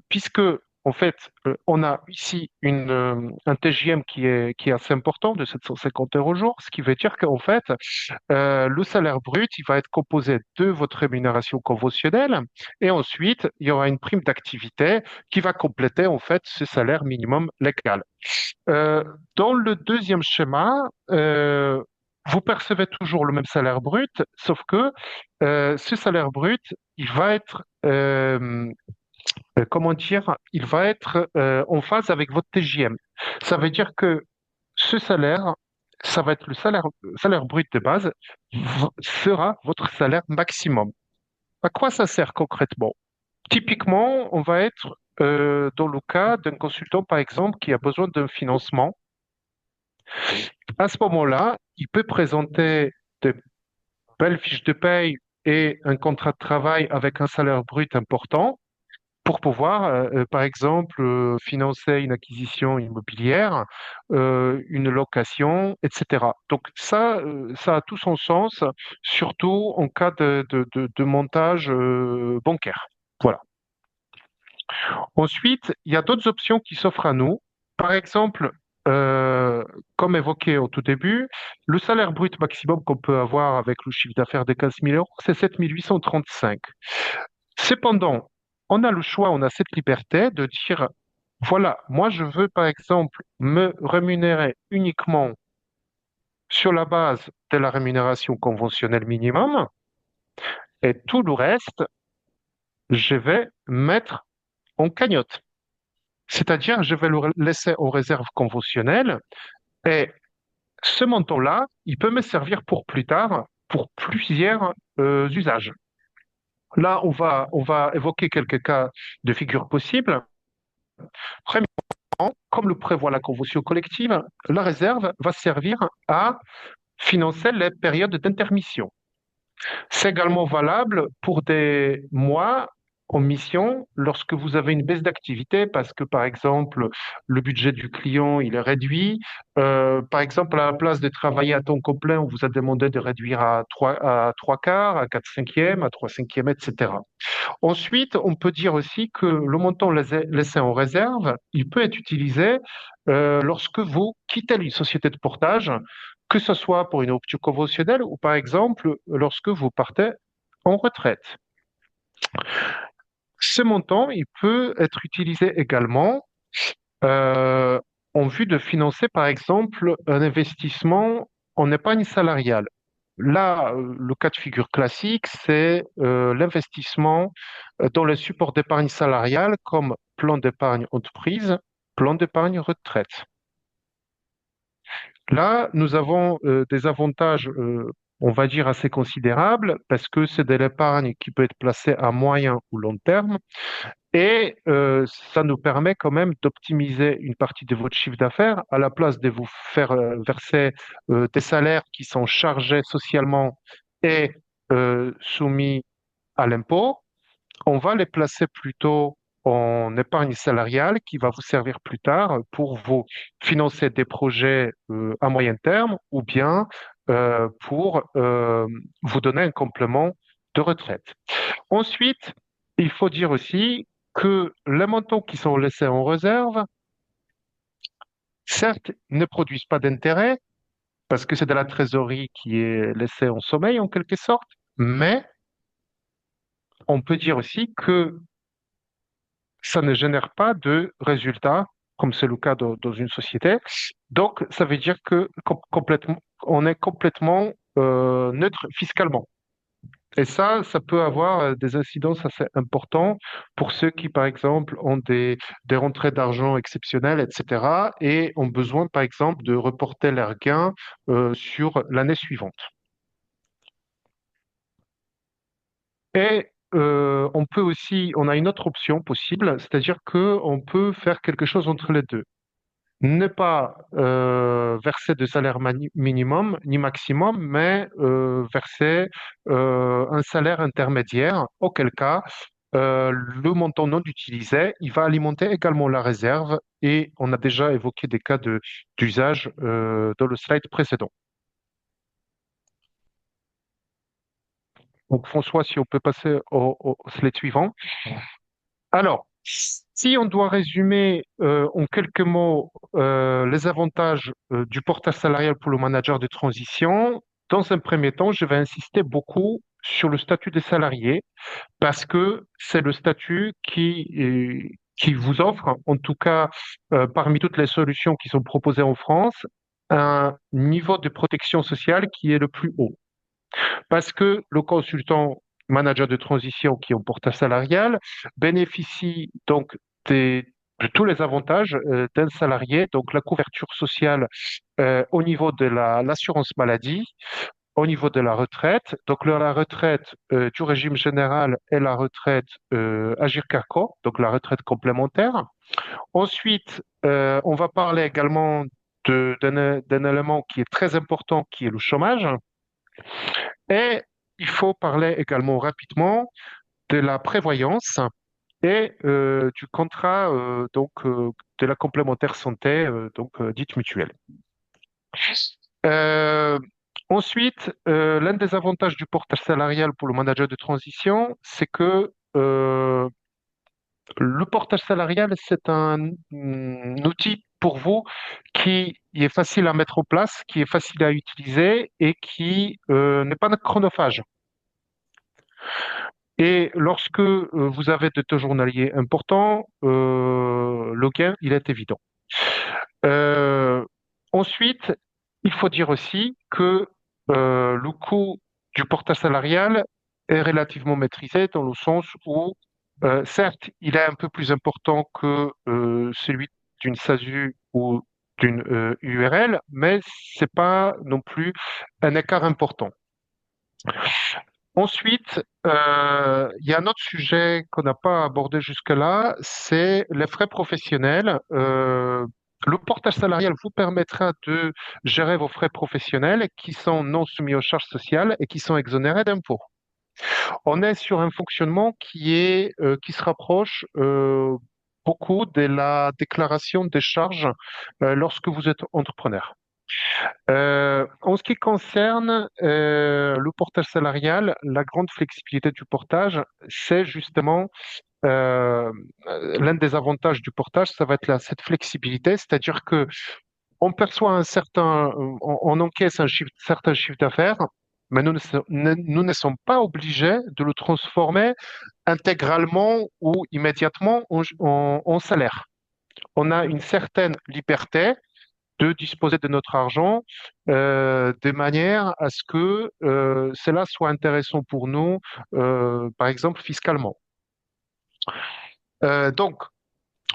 puisque en fait, on a ici un TJM qui est assez important de 750 euros au jour, ce qui veut dire qu'en fait, le salaire brut, il va être composé de votre rémunération conventionnelle et ensuite, il y aura une prime d'activité qui va compléter en fait ce salaire minimum légal. Euh, Dans le deuxième schéma, vous percevez toujours le même salaire brut, sauf que ce salaire brut, il va être, comment dire, il va être en phase avec votre TJM. Ça veut dire que ce salaire, ça va être le salaire brut de base, sera votre salaire maximum. À quoi ça sert concrètement? Typiquement, on va être dans le cas d'un consultant, par exemple, qui a besoin d'un financement. À ce moment-là, il peut présenter de belles fiches de paye et un contrat de travail avec un salaire brut important pour pouvoir, par exemple, financer une acquisition immobilière, une location, etc. Donc ça a tout son sens, surtout en cas de montage bancaire. Voilà. Ensuite, il y a d'autres options qui s'offrent à nous. Par exemple, euh, comme évoqué au tout début, le salaire brut maximum qu'on peut avoir avec le chiffre d'affaires de 15 000 euros, c'est 7 835. Cependant, on a le choix, on a cette liberté de dire, voilà, moi je veux par exemple me rémunérer uniquement sur la base de la rémunération conventionnelle minimum et tout le reste, je vais mettre en cagnotte. C'est-à-dire, je vais le laisser en réserve conventionnelle et ce montant-là, il peut me servir pour plus tard, pour plusieurs usages. Là, on va évoquer quelques cas de figure possibles. Premièrement, comme le prévoit la convention collective, la réserve va servir à financer les périodes d'intermission. C'est également valable pour des mois en mission lorsque vous avez une baisse d'activité parce que, par exemple, le budget du client, il est réduit. Par exemple, à la place de travailler à temps complet, on vous a demandé de réduire à trois quarts, à 4/5, à 3/5, etc. Ensuite, on peut dire aussi que le montant laissé en réserve, il peut être utilisé lorsque vous quittez une société de portage, que ce soit pour une rupture conventionnelle ou par exemple lorsque vous partez en retraite. Ce montant, il peut être utilisé également euh, en vue de financer par exemple un investissement en épargne salariale. Là, le cas de figure classique, c'est l'investissement dans les supports d'épargne salariale comme plan d'épargne entreprise, plan d'épargne retraite. Là, nous avons des avantages, on va dire, assez considérables parce que c'est de l'épargne qui peut être placée à moyen ou long terme et ça nous permet quand même d'optimiser une partie de votre chiffre d'affaires à la place de vous faire verser des salaires qui sont chargés socialement et soumis à l'impôt. On va les placer plutôt en épargne salariale qui va vous servir plus tard pour vous financer des projets à moyen terme ou bien pour vous donner un complément de retraite. Ensuite, il faut dire aussi que les montants qui sont laissés en réserve, certes, ne produisent pas d'intérêt parce que c'est de la trésorerie qui est laissée en sommeil en quelque sorte, mais on peut dire aussi que ça ne génère pas de résultats, comme c'est le cas dans une société. Donc, ça veut dire que complètement, on est complètement neutre fiscalement. Et ça peut avoir des incidences assez importantes pour ceux qui, par exemple, ont des rentrées d'argent exceptionnelles, etc., et ont besoin, par exemple, de reporter leurs gains sur l'année suivante. Et on peut aussi, on a une autre option possible, c'est-à-dire qu'on peut faire quelque chose entre les deux. Ne pas verser de salaire minimum ni maximum, mais verser un salaire intermédiaire, auquel cas le montant non utilisé, il va alimenter également la réserve et on a déjà évoqué des cas d'usage dans le slide précédent. Donc François, si on peut passer au slide suivant. Alors, si on doit résumer en quelques mots les avantages du portage salarial pour le manager de transition, dans un premier temps, je vais insister beaucoup sur le statut des salariés parce que c'est le statut qui vous offre, en tout cas parmi toutes les solutions qui sont proposées en France, un niveau de protection sociale qui est le plus haut. Parce que le consultant manager de transition qui est en portage salarial bénéficie donc de tous les avantages d'un salarié, donc la couverture sociale au niveau de l'assurance maladie, au niveau de la retraite, donc la retraite du régime général et la retraite Agirc-Arrco, donc la retraite complémentaire. Ensuite, on va parler également d'un élément qui est très important, qui est le chômage. Et il faut parler également rapidement de la prévoyance et du contrat de la complémentaire santé dite mutuelle. Euh, Ensuite, l'un des avantages du portage salarial pour le manager de transition, c'est que le portage salarial, c'est un outil pour vous qui est facile à mettre en place, qui est facile à utiliser et qui n'est pas chronophage. Et lorsque vous avez des taux journaliers importants, le gain, il est évident. Euh, Ensuite, il faut dire aussi que le coût du portage salarial est relativement maîtrisé dans le sens où, certes, il est un peu plus important que celui d'une SASU ou d'une URL, mais c'est pas non plus un écart important. Ensuite, il y a un autre sujet qu'on n'a pas abordé jusque-là, c'est les frais professionnels. Le portage salarial vous permettra de gérer vos frais professionnels qui sont non soumis aux charges sociales et qui sont exonérés d'impôts. On est sur un fonctionnement qui se rapproche beaucoup de la déclaration des charges lorsque vous êtes entrepreneur. En ce qui concerne le portage salarial, la grande flexibilité du portage, c'est justement l'un des avantages du portage, ça va être cette flexibilité, c'est-à-dire que on perçoit on encaisse un certain chiffre d'affaires, mais nous ne sommes pas obligés de le transformer intégralement ou immédiatement en salaire. On a une certaine liberté de disposer de notre argent de manière à ce que cela soit intéressant pour nous, par exemple fiscalement. Donc,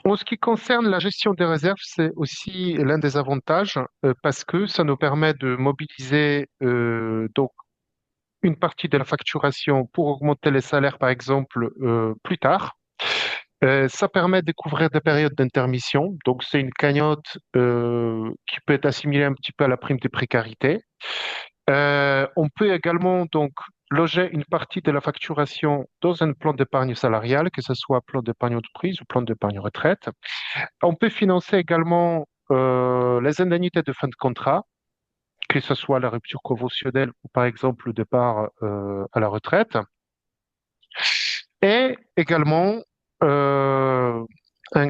en ce qui concerne la gestion des réserves, c'est aussi l'un des avantages parce que ça nous permet de mobiliser donc une partie de la facturation pour augmenter les salaires, par exemple, plus tard. Ça permet de couvrir des périodes d'intermission. Donc, c'est une cagnotte qui peut être assimilée un petit peu à la prime de précarité. On peut également donc loger une partie de la facturation dans un plan d'épargne salariale, que ce soit plan d'épargne entreprise ou plan d'épargne retraite. On peut financer également les indemnités de fin de contrat, que ce soit la rupture conventionnelle ou par exemple le départ à la retraite. Et également, un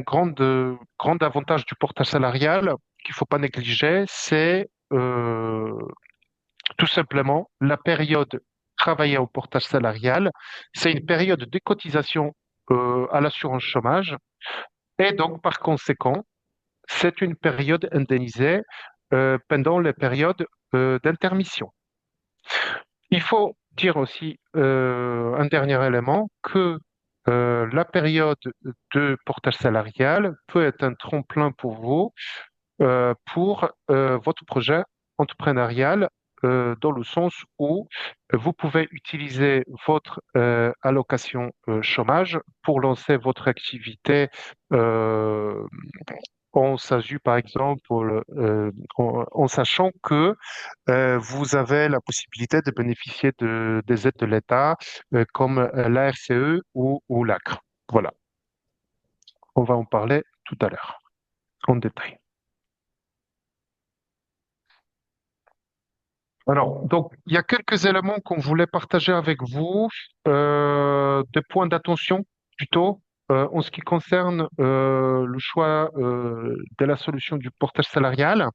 grand avantage du portage salarial qu'il ne faut pas négliger, c'est tout simplement la période travaillée au portage salarial. C'est une période de cotisation à l'assurance chômage et donc par conséquent, c'est une période indemnisée pendant les périodes d'intermission. Il faut dire aussi un dernier élément que la période de portage salarial peut être un tremplin pour vous pour votre projet entrepreneurial dans le sens où vous pouvez utiliser votre allocation chômage pour lancer votre activité euh, en SASU, par exemple, en sachant que vous avez la possibilité de bénéficier des aides de l'État comme la RCE ou l'ACRE. Voilà, on va en parler tout à l'heure en détail. Alors, donc, il y a quelques éléments qu'on voulait partager avec vous, des points d'attention plutôt, en ce qui concerne le choix de la solution du portage salarial.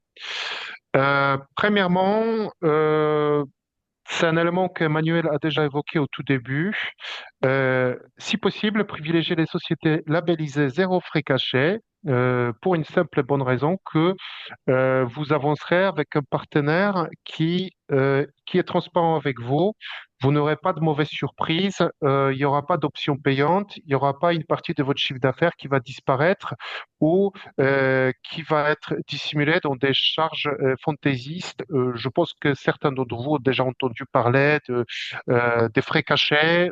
Premièrement, c'est un élément qu'Emmanuel a déjà évoqué au tout début. Si possible, privilégier les sociétés labellisées zéro frais cachés pour une simple et bonne raison que vous avancerez avec un partenaire qui est transparent avec vous. Vous n'aurez pas de mauvaises surprises, il n'y aura pas d'options payantes, il n'y aura pas une partie de votre chiffre d'affaires qui va disparaître ou qui va être dissimulée dans des charges fantaisistes. Je pense que certains d'entre vous ont déjà entendu parler des frais cachés.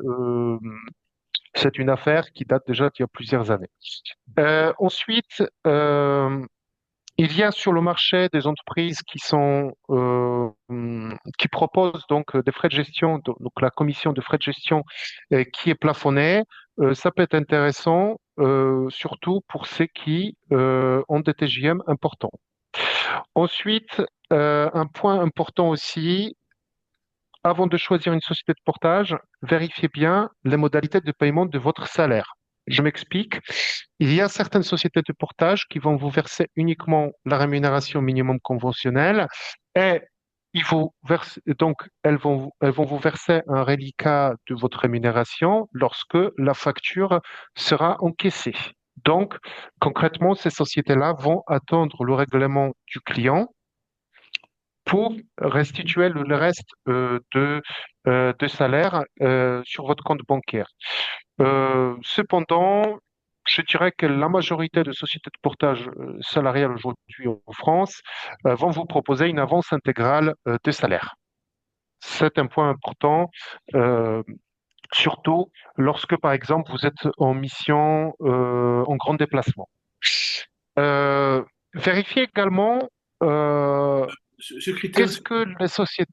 C'est une affaire qui date déjà d'il y a plusieurs années. Ensuite, il y a sur le marché des entreprises qui proposent donc des frais de gestion, donc la commission de frais de gestion qui est plafonnée. Ça peut être intéressant, surtout pour ceux qui ont des TJM importants. Ensuite, un point important aussi, avant de choisir une société de portage, vérifiez bien les modalités de paiement de votre salaire. Je m'explique. Il y a certaines sociétés de portage qui vont vous verser uniquement la rémunération minimum conventionnelle et elles vont vous verser un reliquat de votre rémunération lorsque la facture sera encaissée. Donc, concrètement, ces sociétés-là vont attendre le règlement du client pour restituer le reste de salaire sur votre compte bancaire. Cependant, je dirais que la majorité de sociétés de portage salarial aujourd'hui en France vont vous proposer une avance intégrale de salaire. C'est un point important, surtout lorsque, par exemple, vous êtes en mission, en grand déplacement. Vérifiez également Ce critère, qu'est-ce que les sociétés...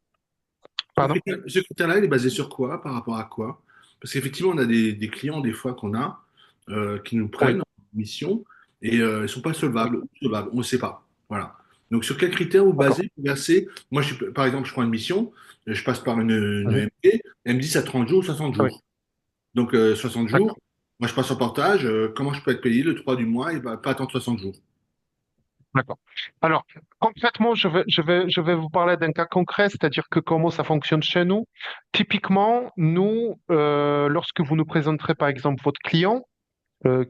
Pardon? ce critère-là, il est basé sur quoi, par rapport à quoi? Parce qu'effectivement, on a des clients, des fois, qu'on a, qui nous Oui. prennent en mission et ils ne sont pas solvables, on ne sait pas. Voilà. Donc, sur quels critères vous D'accord. basez, vous versez? Moi, par exemple, je prends une mission, je passe par une Mhm. EMP, elle me dit ça 30 jours, 60 Oui. jours. Donc, 60 D'accord. jours, moi, je passe en portage, comment je peux être payé le 3 du mois et pas attendre 60 jours? D'accord. Alors, concrètement, je vais vous parler d'un cas concret, c'est-à-dire que comment ça fonctionne chez nous. Typiquement, nous, lorsque vous nous présenterez par exemple votre client,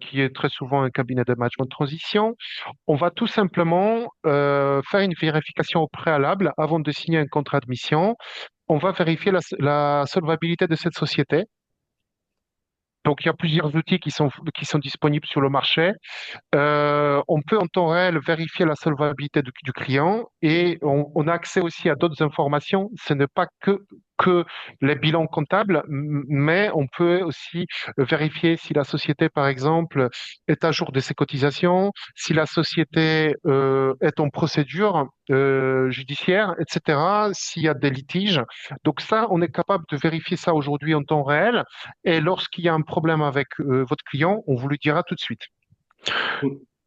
qui est très souvent un cabinet de management de transition, on va tout simplement faire une vérification au préalable avant de signer un contrat de mission. On va vérifier la solvabilité de cette société. Donc, il y a plusieurs outils qui sont disponibles sur le marché. On peut en temps réel vérifier la solvabilité du client et on a accès aussi à d'autres informations. Ce n'est pas que que les bilans comptables, mais on peut aussi vérifier si la société, par exemple, est à jour de ses cotisations, si la société est en procédure judiciaire, etc., s'il y a des litiges. Donc ça, on est capable de vérifier ça aujourd'hui en temps réel. Et lorsqu'il y a un problème avec votre client, on vous le dira tout de suite.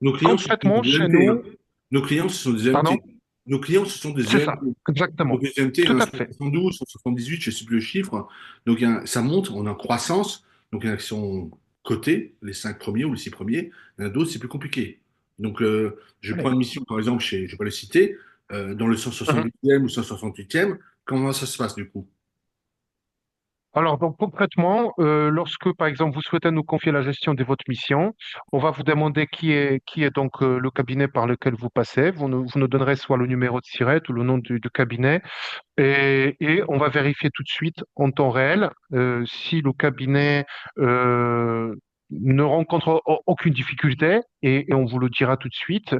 Nos clients, ce sont Concrètement, des chez EMT, hein. nous, Nos clients, ce sont des pardon, EMT. Nos clients, ce sont des c'est ça, EMT. exactement, Donc les EMT, il y tout en a à fait. 172, 178, je ne sais plus le chiffre. Donc ça monte, on est en croissance. Donc il y en a qui sont cotés, les 5 premiers ou les 6 premiers. Il y en a d'autres, c'est plus compliqué. Donc je Allez. prends une mission, par exemple, chez, je ne vais pas le citer, dans le Mhm. 170e ou 168e. Comment ça se passe du coup? Alors, donc concrètement, lorsque, par exemple, vous souhaitez nous confier la gestion de votre mission, on va vous demander qui est donc le cabinet par lequel vous passez. Vous nous donnerez soit le numéro de SIRET ou le nom du cabinet. Et on va vérifier tout de suite en temps réel si le cabinet ne rencontre aucune difficulté et on vous le dira tout de suite.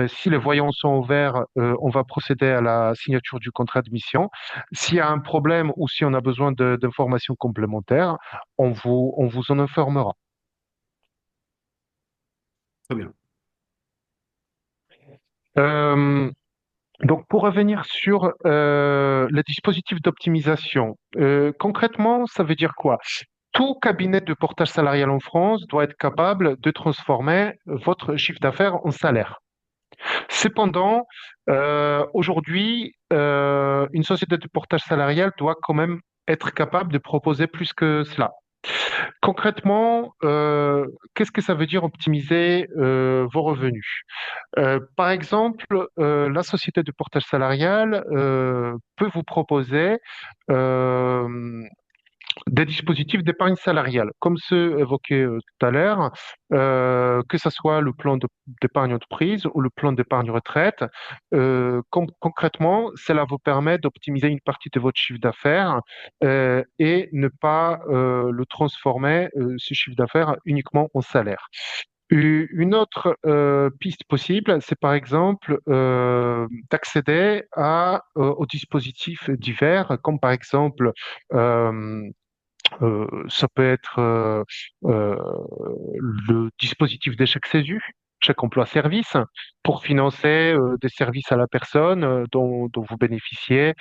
Si les voyants sont au vert, on va procéder à la signature du contrat de mission. S'il y a un problème ou si on a besoin d'informations complémentaires, on vous en informera. Très bien. Euh, Donc, pour revenir sur les dispositifs d'optimisation, concrètement, ça veut dire quoi? Tout cabinet de portage salarial en France doit être capable de transformer votre chiffre d'affaires en salaire. Cependant, aujourd'hui, une société de portage salarial doit quand même être capable de proposer plus que cela. Concrètement, qu'est-ce que ça veut dire optimiser vos revenus? Par exemple, la société de portage salarial peut vous proposer euh, des dispositifs d'épargne salariale, comme ceux évoqués tout à l'heure, que ce soit le plan d'épargne entreprise ou le plan d'épargne retraite. Concrètement, cela vous permet d'optimiser une partie de votre chiffre d'affaires et ne pas le transformer, ce chiffre d'affaires, uniquement en salaire. Une autre piste possible, c'est par exemple d'accéder aux dispositifs divers, comme par exemple euh, ça peut être euh, le dispositif d'échec CESU, chèque emploi service, pour financer des services à la personne dont vous bénéficiez,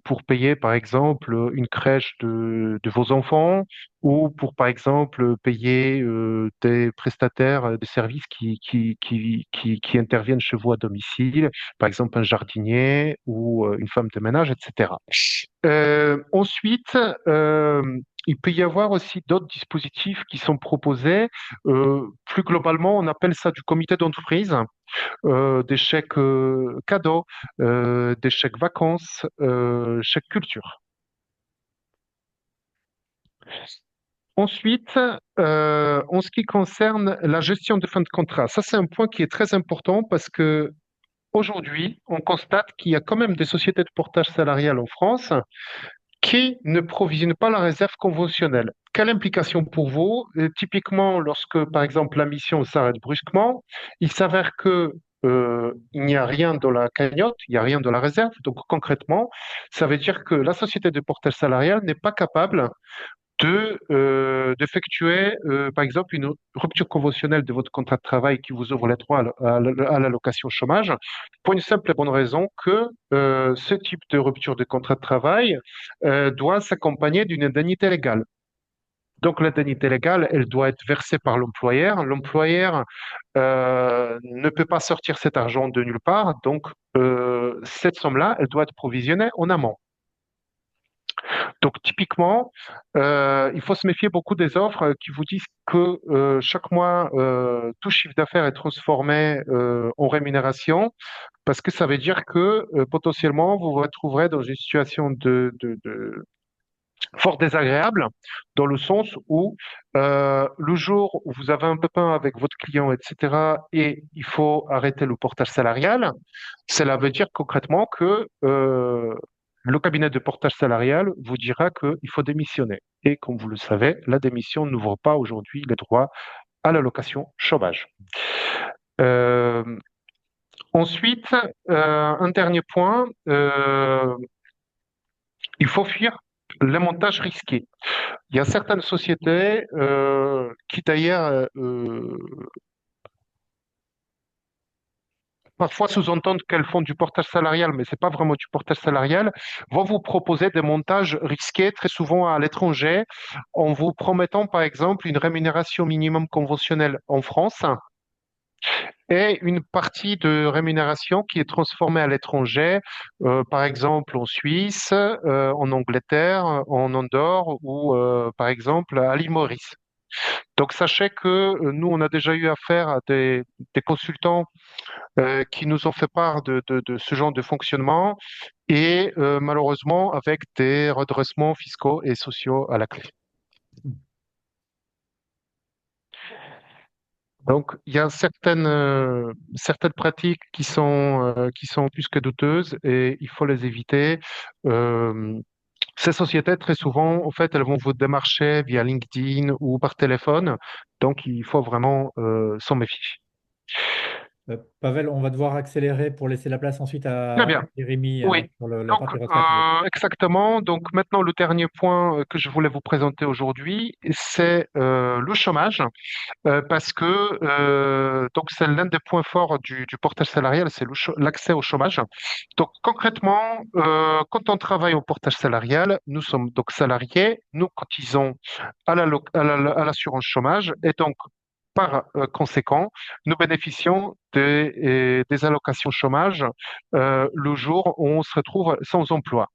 pour payer par exemple une crèche de vos enfants ou pour par exemple payer des prestataires de services qui interviennent chez vous à domicile, par exemple un jardinier ou une femme de ménage, etc. Ensuite, il peut y avoir aussi d'autres dispositifs qui sont proposés. Plus globalement, on appelle ça du comité d'entreprise, des chèques cadeaux, des chèques vacances, chèques culture. Ensuite, en ce qui concerne la gestion de fin de contrat, ça c'est un point qui est très important parce que aujourd'hui, on constate qu'il y a quand même des sociétés de portage salarial en France qui ne provisionne pas la réserve conventionnelle. Quelle implication pour vous? Typiquement, lorsque, par exemple, la mission s'arrête brusquement, il s'avère que il n'y a rien dans la cagnotte, il n'y a rien dans la réserve. Donc, concrètement, ça veut dire que la société de portage salarial n'est pas capable d'effectuer, par exemple, une rupture conventionnelle de votre contrat de travail qui vous ouvre les droits à l'allocation chômage, pour une simple et bonne raison que ce type de rupture de contrat de travail doit s'accompagner d'une indemnité légale. Donc, l'indemnité légale, elle doit être versée par l'employeur. L'employeur ne peut pas sortir cet argent de nulle part. Donc, cette somme-là, elle doit être provisionnée en amont. Donc, typiquement, il faut se méfier beaucoup des offres qui vous disent que chaque mois, tout chiffre d'affaires est transformé en rémunération, parce que ça veut dire que potentiellement, vous vous retrouverez dans une situation de fort désagréable, dans le sens où le jour où vous avez un pépin avec votre client, etc., et il faut arrêter le portage salarial, cela veut dire concrètement que le cabinet de portage salarial vous dira qu'il faut démissionner. Et comme vous le savez, la démission n'ouvre pas aujourd'hui les droits à l'allocation chômage. Euh, Ensuite, un dernier point, il faut fuir les montages risqués. Il y a certaines sociétés qui d'ailleurs parfois sous-entendent qu'elles font du portage salarial, mais c'est pas vraiment du portage salarial, vont vous proposer des montages risqués, très souvent à l'étranger, en vous promettant par exemple une rémunération minimum conventionnelle en France et une partie de rémunération qui est transformée à l'étranger, par exemple en Suisse, en Angleterre, en Andorre ou par exemple à l'île Maurice. Donc sachez que nous, on a déjà eu affaire à des consultants qui nous ont fait part de ce genre de fonctionnement et malheureusement avec des redressements fiscaux et sociaux à la clé. Donc, il y a certaines pratiques qui sont plus que douteuses et il faut les éviter. Euh, Ces sociétés, très souvent, en fait, elles vont vous démarcher via LinkedIn ou par téléphone. Donc, il faut vraiment s'en méfier. Pavel, on va devoir accélérer pour laisser la place ensuite Très à bien. Jérémy Oui. sur la Donc, partie retraite. exactement. Donc, maintenant, le dernier point que je voulais vous présenter aujourd'hui, c'est le chômage. Parce que donc c'est l'un des points forts du portage salarial, c'est l'accès au chômage. Donc concrètement, quand on travaille au portage salarial, nous sommes donc salariés, nous cotisons à l'assurance chômage et donc par conséquent, nous bénéficions des allocations chômage le jour où on se retrouve sans emploi.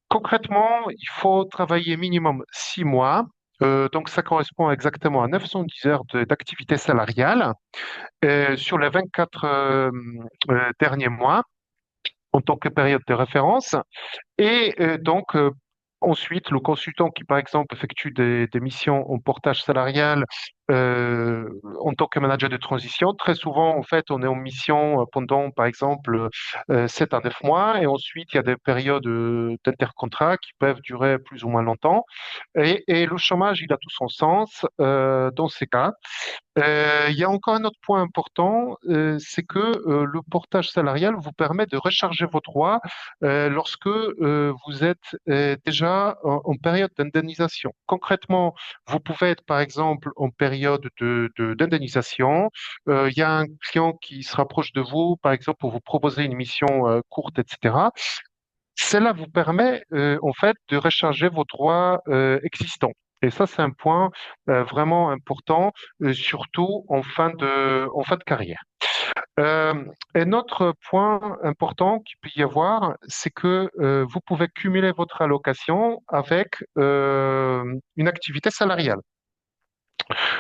Concrètement, il faut travailler minimum 6 mois. Donc, ça correspond exactement à 910 heures d'activité salariale sur les 24 derniers mois en tant que période de référence. Et donc, ensuite, le consultant qui, par exemple, effectue des missions en portage salarial euh, en tant que manager de transition, très souvent, en fait, on est en mission pendant, par exemple, 7 à 9 mois. Et ensuite, il y a des périodes d'intercontrat qui peuvent durer plus ou moins longtemps. Et le chômage, il a tout son sens dans ces cas. Il y a encore un autre point important, c'est que le portage salarial vous permet de recharger vos droits lorsque vous êtes déjà en période d'indemnisation. Concrètement, vous pouvez être par exemple en période d'indemnisation. Il y a un client qui se rapproche de vous, par exemple, pour vous proposer une mission courte, etc. Cela vous permet en fait de recharger vos droits existants. Et ça, c'est un point vraiment important, surtout en fin de carrière. Euh, un autre point important qu'il peut y avoir, c'est que vous pouvez cumuler votre allocation avec une activité salariale.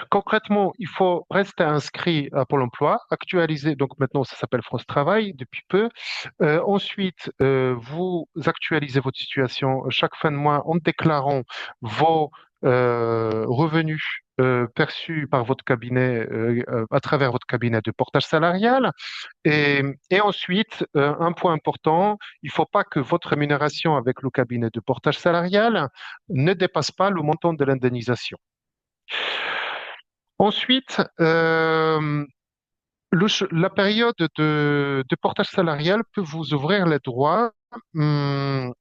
Concrètement, il faut rester inscrit à Pôle emploi, actualiser, donc maintenant ça s'appelle France Travail depuis peu. Ensuite, vous actualisez votre situation chaque fin de mois en déclarant vos revenus perçus par votre cabinet à travers votre cabinet de portage salarial. Et ensuite, un point important, il ne faut pas que votre rémunération avec le cabinet de portage salarial ne dépasse pas le montant de l'indemnisation. Ensuite, la période de portage salarial peut vous ouvrir les droits hum,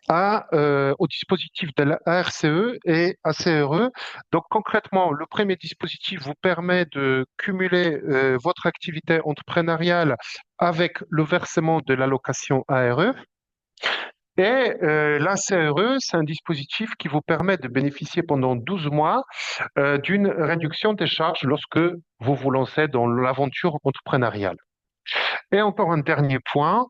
au dispositif de la ARCE et ACRE. Donc concrètement, le premier dispositif vous permet de cumuler votre activité entrepreneuriale avec le versement de l'allocation ARE. Et l'ACRE, c'est un dispositif qui vous permet de bénéficier pendant 12 mois d'une réduction des charges lorsque vous vous lancez dans l'aventure entrepreneuriale. Et encore un dernier point,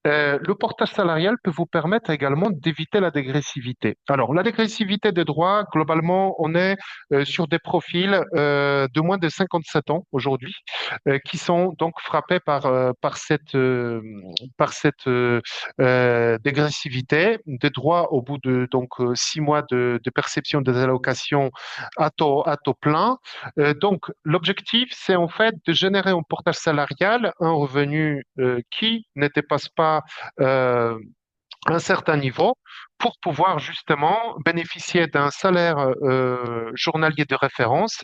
le portage salarial peut vous permettre également d'éviter la dégressivité. Alors, la dégressivité des droits, globalement, on est sur des profils de moins de 57 ans aujourd'hui, qui sont donc frappés par cette dégressivité des droits au bout de donc 6 mois de perception des allocations à taux plein. Donc, l'objectif, c'est en fait de générer en portage salarial un revenu qui ne dépasse pas un certain niveau pour pouvoir justement bénéficier d'un salaire journalier de référence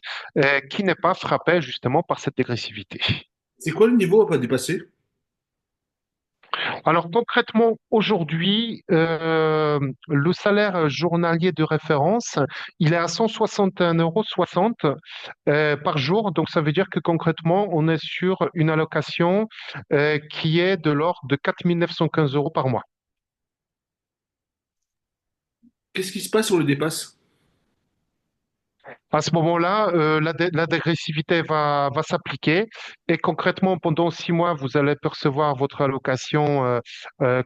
qui n'est pas frappé justement par cette dégressivité. C'est quoi le niveau à pas dépasser? Alors concrètement, aujourd'hui, le salaire journalier de référence, il est à 161,60 € par jour. Donc ça veut dire que concrètement, on est sur une allocation qui est de l'ordre de 4 915 € par mois. Qu'est-ce qui se passe si on le dépasse? À ce moment-là, la dégressivité va s'appliquer et concrètement, pendant 6 mois, vous allez percevoir votre allocation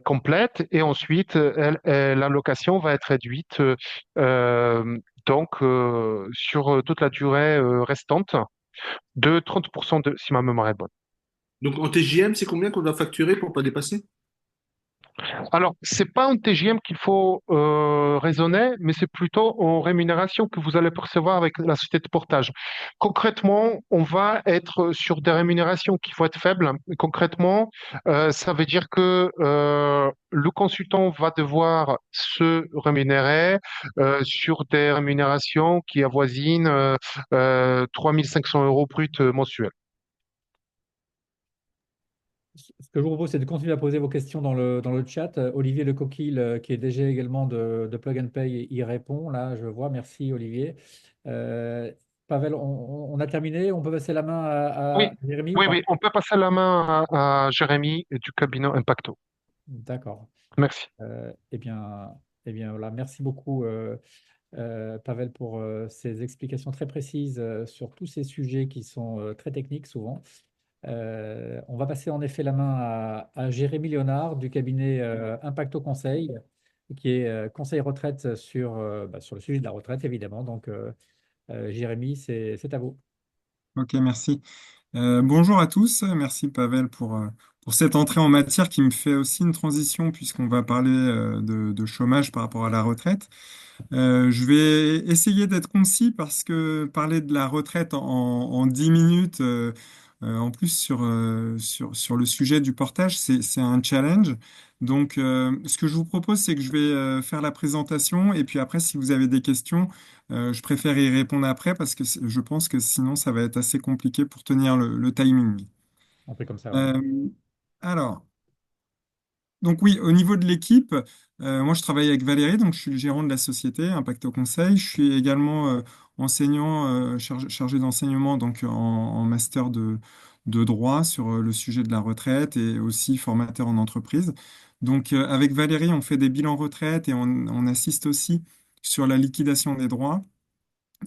complète et ensuite, l'allocation va être réduite sur toute la durée restante de 30% si ma mémoire est bonne. Donc en TJM, c'est combien qu'on doit facturer pour pas dépasser? Alors, c'est pas un TGM qu'il faut raisonner, mais c'est plutôt en rémunération que vous allez percevoir avec la société de portage. Concrètement, on va être sur des rémunérations qui vont être faibles. Concrètement, ça veut dire que le consultant va devoir se rémunérer sur des rémunérations qui avoisinent 3 500 € brut mensuels. Ce que je vous propose, c'est de continuer à poser vos questions dans le chat. Olivier Lecoquille, qui est DG également de Plug and Pay, y répond. Là, je vois. Merci, Olivier. Euh, Pavel, on a terminé. On peut passer la main Oui, à Jérémy ou oui, pas? oui, on peut passer la main à Jérémy du cabinet Impacto. D'accord. Merci. Eh bien, voilà. Merci beaucoup, Pavel, pour ces explications très précises sur tous ces sujets qui sont très techniques souvent. On va passer en effet la main à Jérémy Léonard du cabinet Impacto Conseil, qui est conseil retraite sur le sujet de la retraite, évidemment. Donc, Jérémy, c'est à vous. Ok, merci. Bonjour à tous. Merci Pavel pour cette entrée en matière qui me fait aussi une transition puisqu'on va parler de chômage par rapport à la retraite. Je vais essayer d'être concis parce que parler de la retraite en 10 minutes, en plus sur le sujet du portage, c'est un challenge. Donc, ce que je vous propose, c'est que je vais faire la présentation et puis après, si vous avez des questions, je préfère y répondre après parce que je pense que sinon, ça va être assez compliqué pour tenir le timing. On fait comme ça, ouais. Euh, alors. Donc oui, au niveau de l'équipe, moi je travaille avec Valérie, donc je suis le gérant de la société Impacto Conseil. Je suis également enseignant, chargé d'enseignement donc en master de droit sur le sujet de la retraite et aussi formateur en entreprise. Donc avec Valérie, on fait des bilans retraite et on assiste aussi sur la liquidation des droits.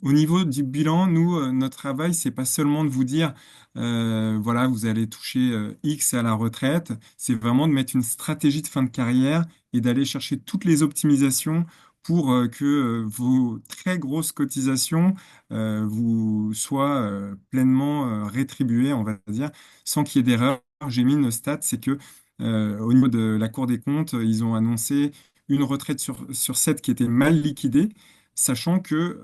Au niveau du bilan, nous, notre travail, c'est pas seulement de vous dire, voilà, vous allez toucher X à la retraite. C'est vraiment de mettre une stratégie de fin de carrière et d'aller chercher toutes les optimisations pour que vos très grosses cotisations vous soient pleinement rétribuées, on va dire, sans qu'il y ait d'erreur. J'ai mis une stat, c'est que au niveau de la Cour des comptes, ils ont annoncé une retraite sur 7 qui était mal liquidée sachant que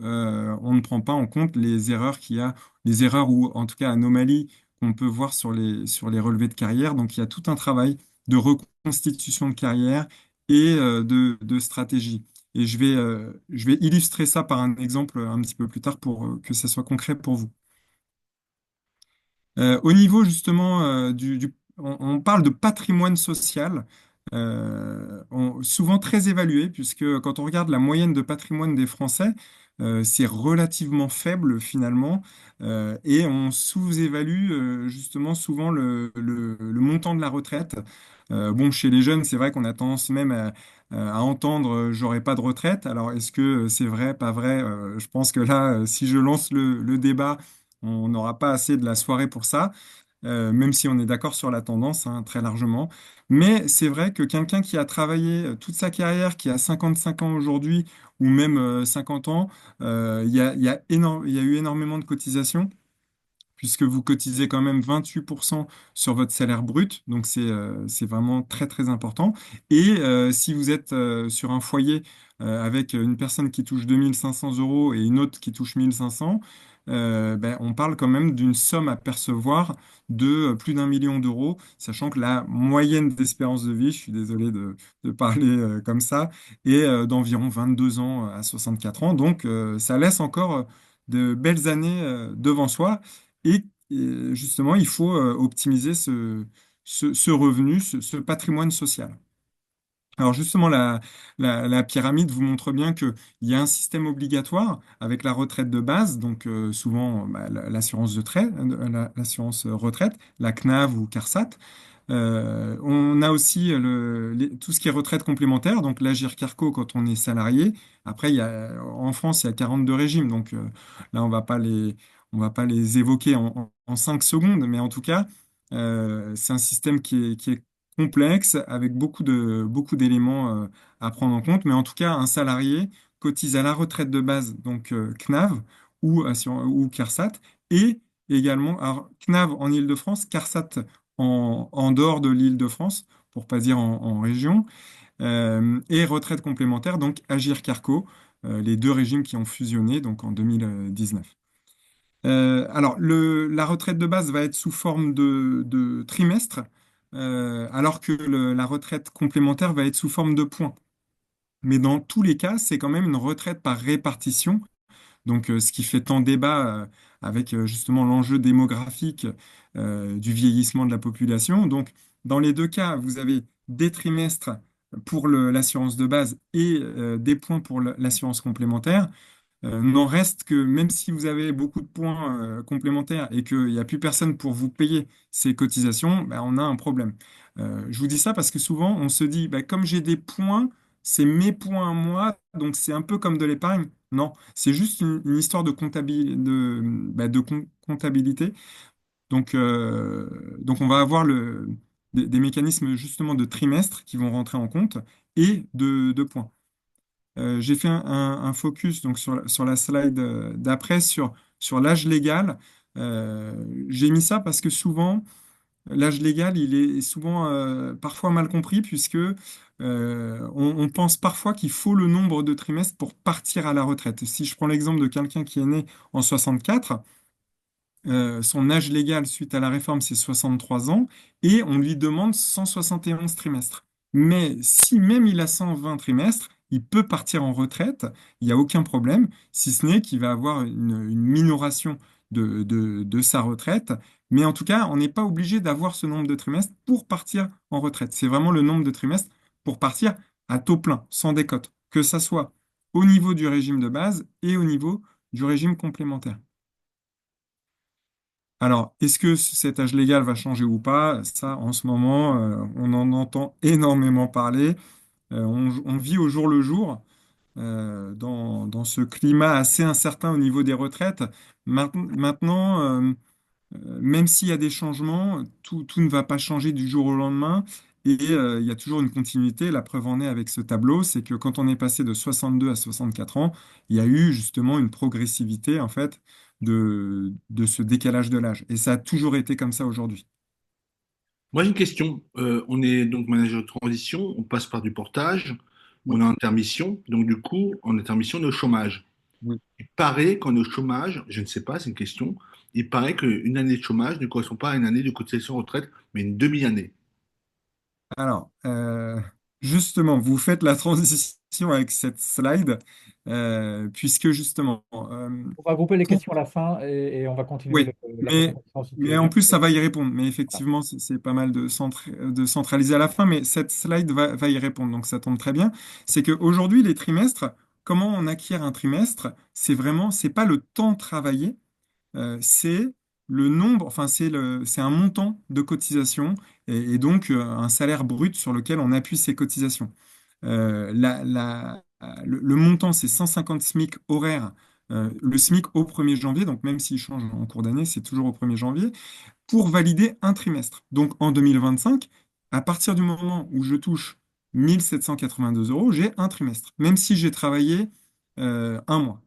on ne prend pas en compte les erreurs qu'il y a, les erreurs ou en tout cas anomalies qu'on peut voir sur les relevés de carrière. Donc il y a tout un travail de reconstitution de carrière et de stratégie. Et je vais illustrer ça par un exemple un petit peu plus tard pour que ça soit concret pour vous. Au niveau justement on parle de patrimoine social, souvent très évalué, puisque quand on regarde la moyenne de patrimoine des Français, c'est relativement faible finalement, et on sous-évalue justement souvent le montant de la retraite. Bon, chez les jeunes, c'est vrai qu'on a tendance même à entendre j'aurai pas de retraite. Alors, est-ce que c'est vrai, pas vrai? Je pense que là, si je lance le débat, on n'aura pas assez de la soirée pour ça, même si on est d'accord sur la tendance, hein, très largement. Mais c'est vrai que quelqu'un qui a travaillé toute sa carrière, qui a 55 ans aujourd'hui, ou même 50 ans, il y a eu énormément de cotisations puisque vous cotisez quand même 28% sur votre salaire brut, donc c'est vraiment très très important. Et si vous êtes sur un foyer avec une personne qui touche 2 500 € et une autre qui touche 1 500, ben, on parle quand même d'une somme à percevoir de plus d'1 million d'euros, sachant que la moyenne d'espérance de vie, je suis désolé de parler comme ça, est d'environ 22 ans à 64 ans. Donc ça laisse encore de belles années devant soi. Et justement, il faut optimiser ce revenu, ce patrimoine social. Alors justement, la pyramide vous montre bien qu'il y a un système obligatoire avec la retraite de base, donc souvent bah, l'assurance de trait, l'assurance retraite, la CNAV ou CARSAT. On a aussi tout ce qui est retraite complémentaire, donc l'Agirc-Arrco quand on est salarié. Après, en France, il y a 42 régimes, donc là, on va pas les évoquer en 5 secondes, mais en tout cas, c'est un système qui est complexe avec beaucoup d'éléments à prendre en compte. Mais en tout cas, un salarié cotise à la retraite de base, donc CNAV ou CARSAT, et également alors, CNAV en Île-de-France, CARSAT en dehors de l'Île-de-France, pour pas dire en région, et retraite complémentaire, donc Agirc-Arrco, les deux régimes qui ont fusionné donc en 2019. Alors, la retraite de base va être sous forme de trimestre, alors que la retraite complémentaire va être sous forme de points. Mais dans tous les cas, c'est quand même une retraite par répartition. Donc, ce qui fait tant débat avec justement l'enjeu démographique du vieillissement de la population. Donc, dans les deux cas, vous avez des trimestres pour l'assurance de base et des points pour l'assurance complémentaire. N'en reste que même si vous avez beaucoup de points complémentaires et qu'il n'y a plus personne pour vous payer ces cotisations, ben, on a un problème. Je vous dis ça parce que souvent on se dit, ben, comme j'ai des points, c'est mes points à moi, donc c'est un peu comme de l'épargne. Non, c'est juste une histoire de comptabilité. Donc on va avoir des mécanismes justement de trimestre qui vont rentrer en compte et de points. J'ai fait un focus donc sur la slide d'après sur l'âge légal. J'ai mis ça parce que souvent, l'âge légal, il est souvent parfois mal compris puisque on pense parfois qu'il faut le nombre de trimestres pour partir à la retraite. Si je prends l'exemple de quelqu'un qui est né en 64, son âge légal suite à la réforme, c'est 63 ans, et on lui demande 171 trimestres. Mais si même il a 120 trimestres, il peut partir en retraite, il n'y a aucun problème, si ce n'est qu'il va avoir une minoration de sa retraite. Mais en tout cas, on n'est pas obligé d'avoir ce nombre de trimestres pour partir en retraite. C'est vraiment le nombre de trimestres pour partir à taux plein, sans décote, que ça soit au niveau du régime de base et au niveau du régime complémentaire. Alors, est-ce que cet âge légal va changer ou pas? Ça, en ce moment, on en entend énormément parler. On vit au jour le jour dans ce climat assez incertain au niveau des retraites. Maintenant, même s'il y a des changements, tout ne va pas changer du jour au lendemain. Et il y a toujours une continuité. La preuve en est avec ce tableau, c'est que quand on est passé de 62 à 64 ans, il y a eu justement une progressivité en fait de ce décalage de l'âge. Et ça a toujours été comme ça aujourd'hui. Moi, j'ai une question. On est donc manager de transition, on passe par du portage, Oui. on a intermission, donc du coup, en intermission, on est au chômage. Oui. Il paraît qu'en est au chômage, je ne sais pas, c'est une question, il paraît qu'une année de chômage ne correspond pas à une année de cotisation retraite, mais une demi-année. Alors, justement, vous faites la transition avec cette slide, puisque justement, On va grouper les pour- questions à la fin et on va continuer oui, la mais, présentation si tu mais veux en bien. plus, ça va y répondre. Mais effectivement, c'est pas mal de centraliser à la fin, mais cette slide va y répondre, donc ça tombe très bien. C'est qu'aujourd'hui, les trimestres, comment on acquiert un trimestre, c'est pas le temps travaillé, c'est le nombre, enfin c'est un montant de cotisation et donc un salaire brut sur lequel on appuie ces cotisations. Le montant, c'est 150 SMIC horaires, le SMIC au 1er janvier, donc même s'il change en cours d'année, c'est toujours au 1er janvier, pour valider un trimestre. Donc en 2025, à partir du moment où je touche 1782 euros, j'ai un trimestre, même si j'ai travaillé un mois.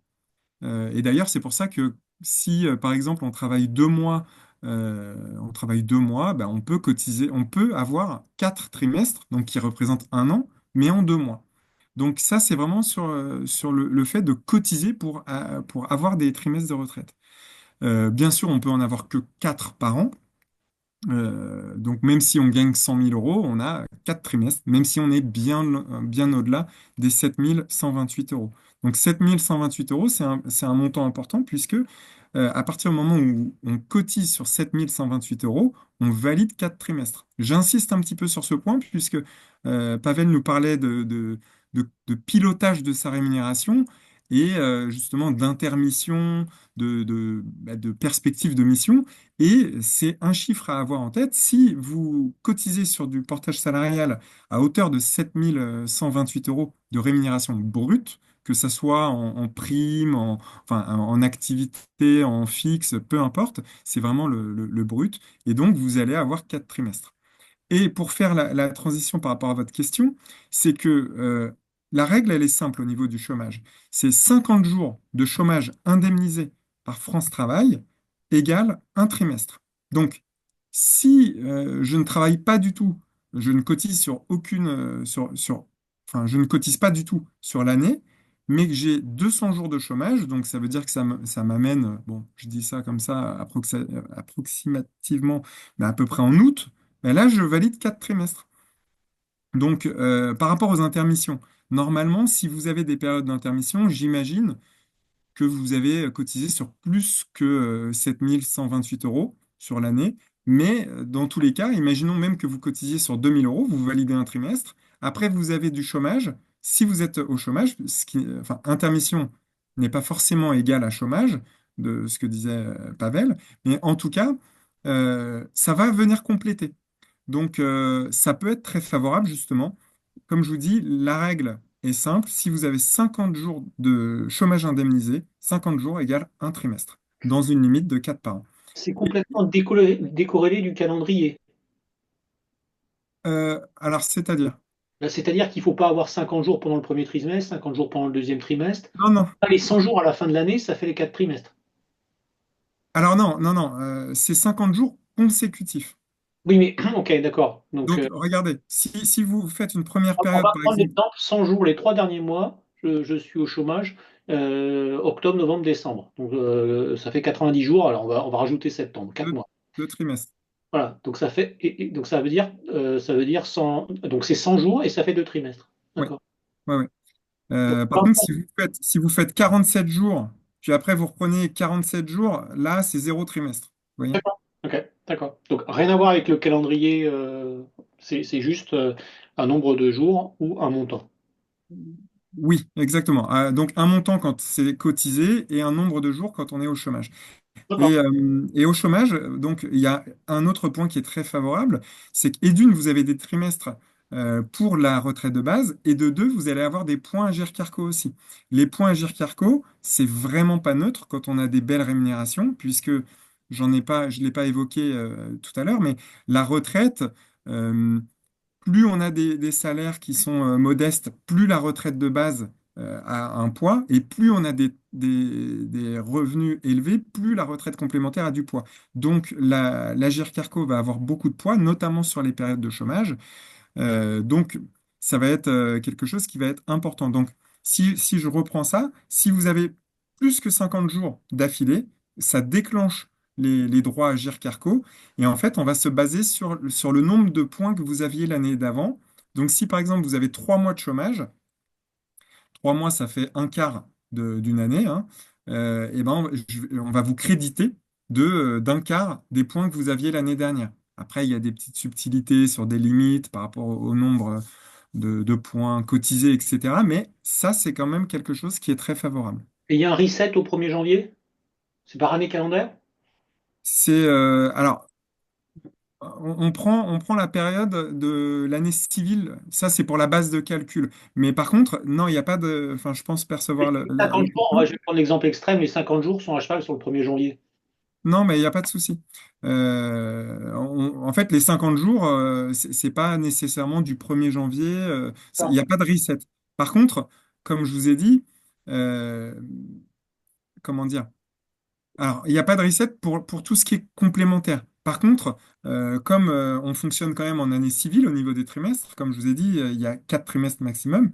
Et d'ailleurs, c'est pour ça que si, par exemple, on travaille 2 mois, ben, on peut cotiser, on peut avoir 4 trimestres, donc qui représentent un an, mais en 2 mois. Donc ça, c'est vraiment sur le fait de cotiser pour avoir des trimestres de retraite. Bien sûr, on peut en avoir que 4 par an. Donc même si on gagne 100 000 euros, on a 4 trimestres, même si on est bien au-delà des 7 128 euros. Donc 7 128 euros, c'est un montant important puisque à partir du moment où on cotise sur 7 128 euros, on valide 4 trimestres. J'insiste un petit peu sur ce point puisque Pavel nous parlait de pilotage de sa rémunération et justement d'intermission, de perspective de mission. Et c'est un chiffre à avoir en tête. Si vous cotisez sur du portage salarial à hauteur de 7 128 euros de rémunération brute, que ça soit en prime, enfin, en activité, en fixe, peu importe, c'est vraiment le brut. Et donc, vous allez avoir 4 trimestres. Et pour faire la transition par rapport à votre question, c'est que la règle, elle est simple au niveau du chômage. C'est 50 jours de chômage indemnisé par France Travail égale un trimestre. Donc, si je ne travaille pas du tout, je ne cotise sur aucune, enfin, je ne cotise pas du tout sur l'année, mais que j'ai 200 jours de chômage, donc ça veut dire que ça m'amène, bon, je dis ça comme ça approximativement, mais à peu près en août. Ben là, je valide 4 trimestres. Donc, par rapport aux intermissions, normalement, si vous avez des périodes d'intermission, j'imagine que vous avez cotisé sur plus que 7 128 euros sur l'année. Mais dans tous les cas, imaginons même que vous cotisiez sur 2 000 euros, vous validez un trimestre. Après, vous avez du chômage. Si vous êtes au chômage, enfin, intermission n'est pas forcément égal à chômage, de ce que disait Pavel, mais en tout cas, ça va venir compléter. Donc, ça peut être très favorable, justement. Comme je vous dis, la règle est simple. Si vous avez 50 jours de chômage indemnisé, 50 jours égale un trimestre, dans une limite de 4 par an. C'est complètement décorrélé du calendrier. Alors, c'est-à-dire? C'est-à-dire qu'il ne faut pas avoir 50 jours pendant le premier trimestre, 50 jours pendant le deuxième trimestre. Non, non. Les 100 jours à la fin de l'année, ça fait les 4 trimestres. Alors, non, non, non. C'est 50 jours consécutifs. Oui, mais ok, d'accord. Donc, regardez, si vous faites une première on période, va par prendre exemple, l'exemple 100 jours les 3 derniers mois, je suis au chômage, octobre, novembre, décembre. Donc, ça fait 90 jours. Alors, on va rajouter septembre, 4 mois. 2 trimestres. Voilà, donc ça fait, donc ça veut dire 100, donc c'est 100 jours et ça fait 2 trimestres. Oui, D'accord. ouais, ouais. Par contre, si vous faites 47 jours, puis après vous reprenez 47 jours, là, c'est 0 trimestre. Vous voyez? Ok, d'accord. Donc rien à voir avec le calendrier, c'est juste un nombre de jours ou un montant. Oui, exactement. Donc un montant quand c'est cotisé et un nombre de jours quand on est au chômage. D'accord. Et au chômage, donc il y a un autre point qui est très favorable, c'est et d'une, vous avez des trimestres pour la retraite de base, et de deux, vous allez avoir des points Agirc-Arrco aussi. Les points Agirc-Arrco, c'est vraiment pas neutre quand on a des belles rémunérations, puisque je l'ai pas évoqué tout à l'heure, mais la retraite, euh, plus on a des salaires qui sont modestes, plus la retraite de base a un poids, et plus on a des revenus élevés, plus la retraite complémentaire a du poids. Donc l'Agirc-Arrco va avoir beaucoup de poids, notamment sur les périodes de chômage. Donc ça va être quelque chose qui va être important. Donc si je reprends ça, si vous avez plus que 50 jours d'affilée, ça déclenche les droits Agirc-Arrco. Et en fait, on va se baser sur le nombre de points que vous aviez l'année d'avant. Donc, si par exemple vous avez 3 mois de chômage, 3 mois, ça fait un quart d'une année, hein, et ben, on va vous créditer d'un quart des points que vous aviez l'année dernière. Après, il y a des petites subtilités sur des limites par rapport au nombre de points cotisés, etc. Mais ça, c'est quand même quelque chose qui est très favorable. Et il y a un reset au 1er janvier? C'est par année calendaire? Alors, on prend la période de l'année civile, ça c'est pour la base de calcul. Mais par contre, non, il n'y a pas de. Enfin, je pense percevoir Les 50 jours, je vais prendre l'exemple extrême, les 50 jours sont à cheval sur le 1er janvier. Non, mais il n'y a pas de souci. En fait, les 50 jours, c'est pas nécessairement du 1er janvier, il n'y a pas de reset. Par contre, comme je vous ai dit, euh, comment dire? Alors, il n'y a pas de reset pour tout ce qui est complémentaire. Par contre, comme on fonctionne quand même en année civile au niveau des trimestres, comme je vous ai dit, il y a 4 trimestres maximum.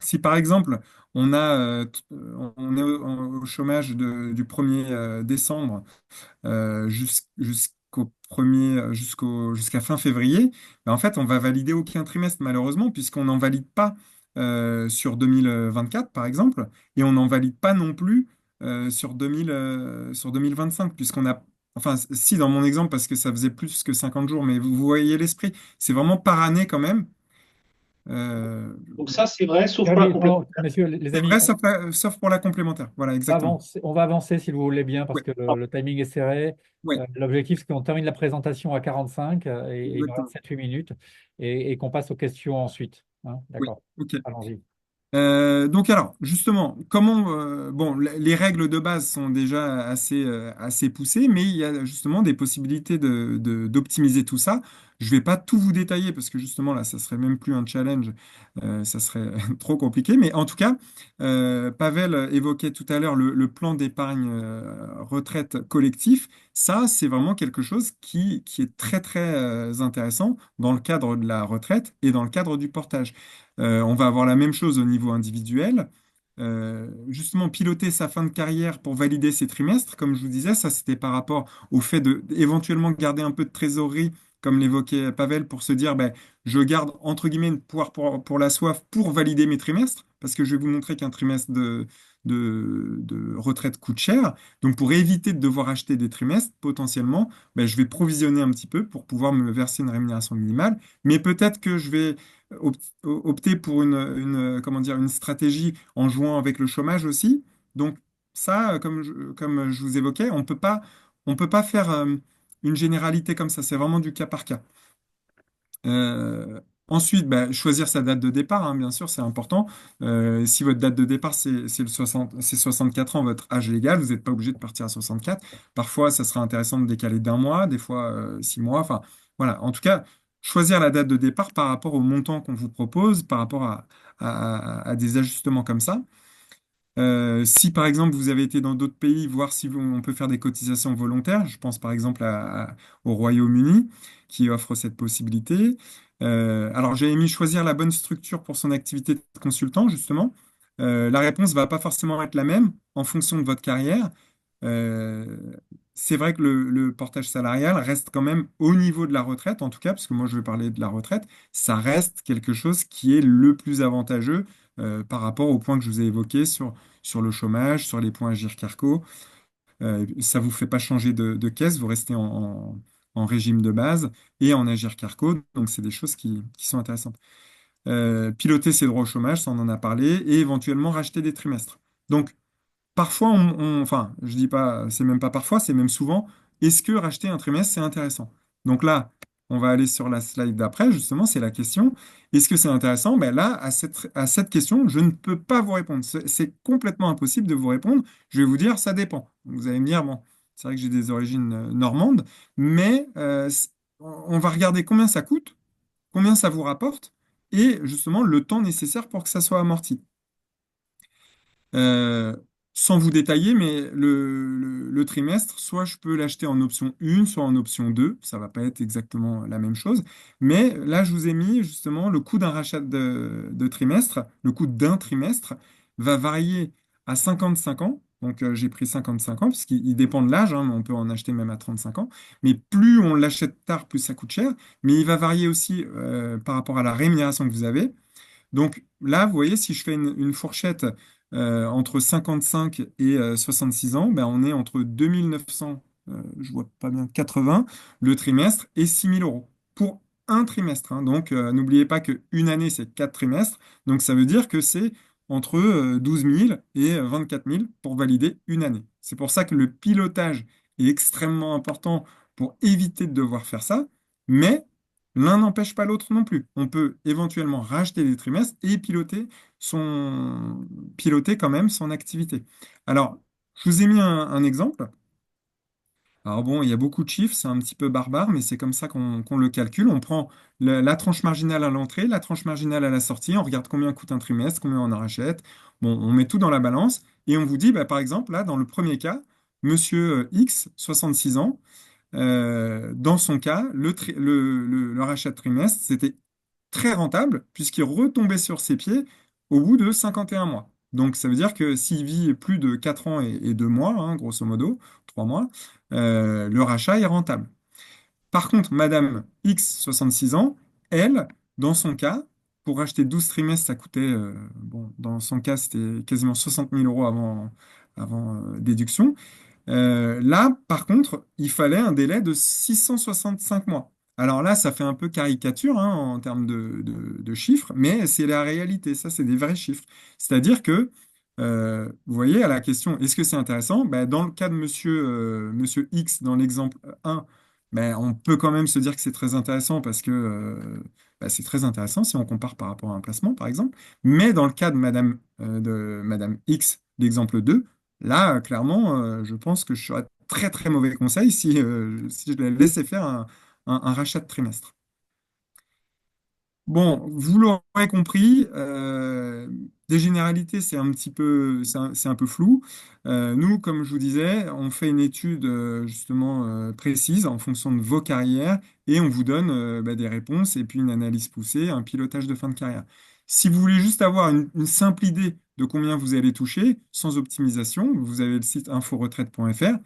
Si par exemple, on est au chômage du 1er décembre jusqu'au jusqu'à fin février, ben, en fait, on va valider aucun trimestre malheureusement, puisqu'on n'en valide pas sur 2024, par exemple, et on n'en valide pas non plus sur 2025, puisqu'on a, enfin, si, dans mon exemple, parce que ça faisait plus que 50 jours, mais vous voyez l'esprit, c'est vraiment par année quand même. Euh, Donc ça, c'est vrai, sauf pour la Jérémy, complémentaire. messieurs, les c'est amis, vrai, sauf pour la complémentaire. Voilà, exactement. on va avancer si vous voulez bien, parce Oui, que le timing est serré. oui, L'objectif, c'est qu'on termine la présentation à 45, et il nous reste exactement. 7-8 minutes, et qu'on passe aux questions ensuite, hein. Oui, D'accord, ok. allons-y. Donc alors, justement, bon, les règles de base sont déjà assez poussées, mais il y a justement des possibilités d'optimiser tout ça. Je vais pas tout vous détailler parce que justement là, ça serait même plus un challenge, ça serait trop compliqué. Mais en tout cas, Pavel évoquait tout à l'heure le plan d'épargne retraite collectif. Ça, c'est vraiment quelque chose qui est très très intéressant dans le cadre de la retraite et dans le cadre du portage. On va avoir la même chose au niveau individuel. Justement, piloter sa fin de carrière pour valider ses trimestres, comme je vous disais, ça c'était par rapport au fait de éventuellement garder un peu de trésorerie, comme l'évoquait Pavel, pour se dire, ben, je garde entre guillemets une poire pour la soif pour valider mes trimestres, parce que je vais vous montrer qu'un trimestre de retraite coûte cher. Donc, pour éviter de devoir acheter des trimestres, potentiellement, ben, je vais provisionner un petit peu pour pouvoir me verser une rémunération minimale, mais peut-être que je vais opter pour comment dire, une stratégie en jouant avec le chômage aussi. Donc ça, comme je vous évoquais, on peut pas faire une généralité comme ça. C'est vraiment du cas par cas. Euh, Ensuite, bah, choisir sa date de départ, hein, bien sûr, c'est important. Si votre date de départ, c'est 64 ans, votre âge légal, vous n'êtes pas obligé de partir à 64. Parfois, ça sera intéressant de décaler d'un mois, des fois 6 mois. Enfin, voilà. En tout cas, choisir la date de départ par rapport au montant qu'on vous propose, par rapport à des ajustements comme ça. Si par exemple vous avez été dans d'autres pays, voir si on peut faire des cotisations volontaires. Je pense par exemple au Royaume-Uni qui offre cette possibilité. Alors j'ai mis choisir la bonne structure pour son activité de consultant, justement. La réponse va pas forcément être la même en fonction de votre carrière. Euh, c'est vrai que le portage salarial reste quand même au niveau de la retraite, en tout cas, parce que moi je vais parler de la retraite, ça reste quelque chose qui est le plus avantageux par rapport au point que je vous ai évoqué sur le chômage, sur les points Agir Carco. Ça vous fait pas changer de caisse, vous restez en régime de base et en Agir Carco, donc c'est des choses qui sont intéressantes. Piloter ses droits au chômage, ça on en a parlé, et éventuellement racheter des trimestres. Donc, parfois, enfin, je dis pas, c'est même pas parfois, c'est même souvent, est-ce que racheter un trimestre, c'est intéressant? Donc là, on va aller sur la slide d'après, justement, c'est la question, est-ce que c'est intéressant? Ben là, à cette question, je ne peux pas vous répondre. C'est complètement impossible de vous répondre. Je vais vous dire, ça dépend. Vous allez me dire, bon, c'est vrai que j'ai des origines normandes, mais on va regarder combien ça coûte, combien ça vous rapporte, et justement le temps nécessaire pour que ça soit amorti. Euh, Sans vous détailler, mais le trimestre, soit je peux l'acheter en option 1, soit en option 2. Ça va pas être exactement la même chose. Mais là, je vous ai mis justement le coût d'un rachat de trimestre. Le coût d'un trimestre va varier à 55 ans. Donc, j'ai pris 55 ans, parce qu'il dépend de l'âge, hein, mais on peut en acheter même à 35 ans. Mais plus on l'achète tard, plus ça coûte cher. Mais il va varier aussi par rapport à la rémunération que vous avez. Donc là, vous voyez, si je fais une fourchette entre 55 et 66 ans, ben, on est entre 2900, je vois pas bien, 80 le trimestre et 6000 euros pour un trimestre, hein. Donc n'oubliez pas qu'une année, c'est 4 trimestres. Donc ça veut dire que c'est entre 12 000 et 24 000 pour valider une année. C'est pour ça que le pilotage est extrêmement important pour éviter de devoir faire ça. Mais l'un n'empêche pas l'autre non plus. On peut éventuellement racheter des trimestres et piloter quand même son activité. Alors, je vous ai mis un exemple. Alors bon, il y a beaucoup de chiffres, c'est un petit peu barbare, mais c'est comme ça qu'on le calcule. On prend la tranche marginale à l'entrée, la tranche marginale à la sortie, on regarde combien coûte un trimestre, combien on en rachète. Bon, on met tout dans la balance et on vous dit, bah, par exemple, là, dans le premier cas, Monsieur X, 66 ans, dans son cas, le rachat de trimestre, c'était très rentable puisqu'il retombait sur ses pieds au bout de 51 mois. Donc, ça veut dire que s'il vit plus de 4 ans et 2 mois, hein, grosso modo, 3 mois, le rachat est rentable. Par contre, Madame X, 66 ans, elle, dans son cas, pour acheter 12 trimestres, ça coûtait, bon, dans son cas, c'était quasiment 60 000 euros déduction. Là, par contre, il fallait un délai de 665 mois. Alors là, ça fait un peu caricature hein, en termes de chiffres, mais c'est la réalité. Ça, c'est des vrais chiffres. C'est-à-dire que, vous voyez, à la question, est-ce que c'est intéressant? Ben, dans le cas de monsieur X, dans l'exemple 1, ben, on peut quand même se dire que c'est très intéressant parce que ben, c'est très intéressant si on compare par rapport à un placement, par exemple. Mais dans le cas de Madame X, l'exemple 2, là, clairement, je pense que je serais très très mauvais conseil si je la laissais faire un rachat de trimestre. Bon, vous l'aurez compris, des généralités, c'est un peu flou. Nous, comme je vous disais, on fait une étude justement précise en fonction de vos carrières et on vous donne bah, des réponses et puis une analyse poussée, un pilotage de fin de carrière. Si vous voulez juste avoir une simple idée de combien vous allez toucher, sans optimisation, vous avez le site inforetraite.fr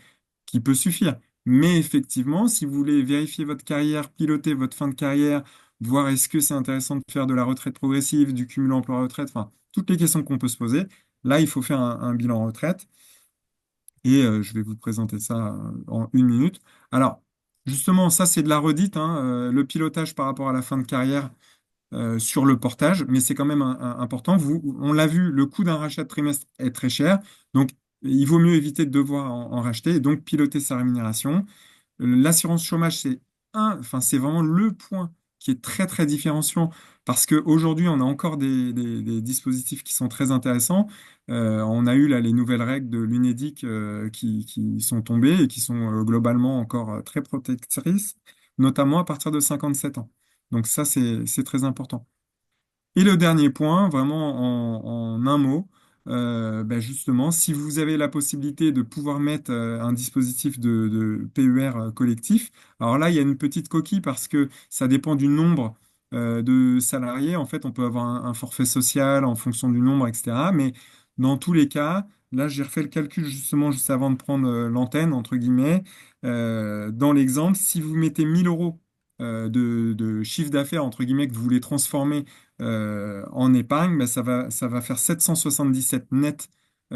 qui peut suffire. Mais effectivement, si vous voulez vérifier votre carrière, piloter votre fin de carrière, voir est-ce que c'est intéressant de faire de la retraite progressive, du cumul emploi-retraite, enfin, toutes les questions qu'on peut se poser. Là, il faut faire un bilan retraite et je vais vous présenter ça en 1 minute. Alors, justement, ça, c'est de la redite, hein, le pilotage par rapport à la fin de carrière sur le portage, mais c'est quand même important. On l'a vu, le coût d'un rachat de trimestre est très cher, donc il vaut mieux éviter de devoir en racheter et donc piloter sa rémunération. L'assurance chômage, enfin, c'est vraiment le point qui est très très différenciant parce qu'aujourd'hui, on a encore des dispositifs qui sont très intéressants. On a eu là les nouvelles règles de l'UNEDIC qui sont tombées et qui sont globalement encore très protectrices, notamment à partir de 57 ans. Donc ça, c'est très important. Et le dernier point, vraiment en un mot, ben justement, si vous avez la possibilité de pouvoir mettre un dispositif de PER collectif, alors là, il y a une petite coquille parce que ça dépend du nombre de salariés. En fait, on peut avoir un forfait social en fonction du nombre, etc. Mais dans tous les cas, là, j'ai refait le calcul justement juste avant de prendre l'antenne, entre guillemets. Dans l'exemple, si vous mettez 1 000 € de chiffre d'affaires, entre guillemets, que vous voulez transformer en épargne, ben, ça va faire 777 net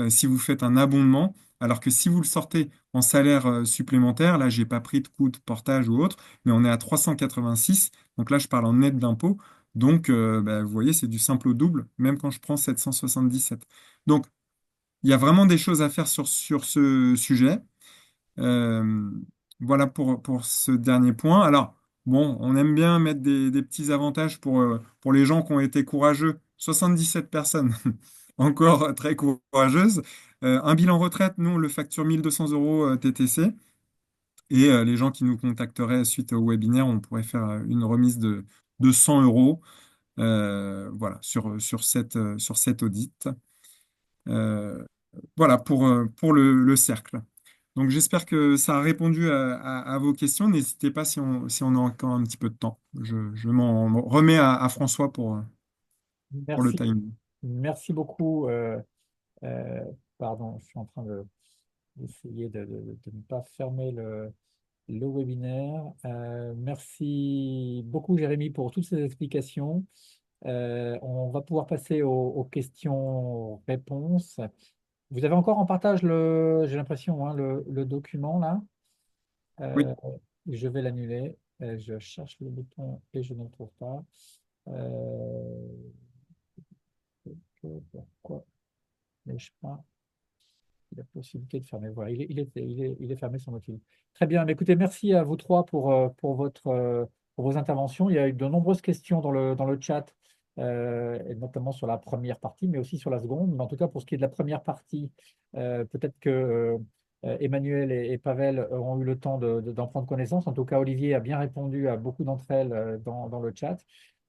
si vous faites un abondement, alors que si vous le sortez en salaire supplémentaire, là, j'ai pas pris de coût de portage ou autre, mais on est à 386, donc là, je parle en net d'impôt, donc ben, vous voyez, c'est du simple au double, même quand je prends 777. Donc, il y a vraiment des choses à faire sur ce sujet. Euh, voilà pour ce dernier point. Alors, bon, on aime bien mettre des petits avantages pour les gens qui ont été courageux. 77 personnes, encore très courageuses. Un bilan retraite, nous, on le facture 1 200 € TTC. Et les gens qui nous contacteraient suite au webinaire, on pourrait faire une remise de 100 euros voilà, sur cet audit. Euh, voilà pour le cercle. Donc j'espère que ça a répondu à vos questions. N'hésitez pas si on a encore un petit peu de temps. Je m'en remets à François pour le Merci, timing. merci beaucoup. Euh, pardon, je suis en train d'essayer de ne pas fermer le webinaire. Merci beaucoup, Jérémy, pour toutes ces explications. On va pouvoir passer aux questions-réponses. Vous avez encore en partage j'ai l'impression, hein, le document là. Oui. Euh, je vais l'annuler. Je cherche le bouton et je ne le trouve pas. Euh, Pourquoi n'ai-je pas la possibilité de fermer? Voilà, il est fermé, semble-t-il. Très bien. Mais écoutez, merci à vous trois pour vos interventions. Il y a eu de nombreuses questions dans le chat, et notamment sur la première partie, mais aussi sur la seconde. Mais en tout cas, pour ce qui est de la première partie, peut-être que Emmanuel et Pavel auront eu le temps d'en prendre connaissance. En tout cas, Olivier a bien répondu à beaucoup d'entre elles dans le chat.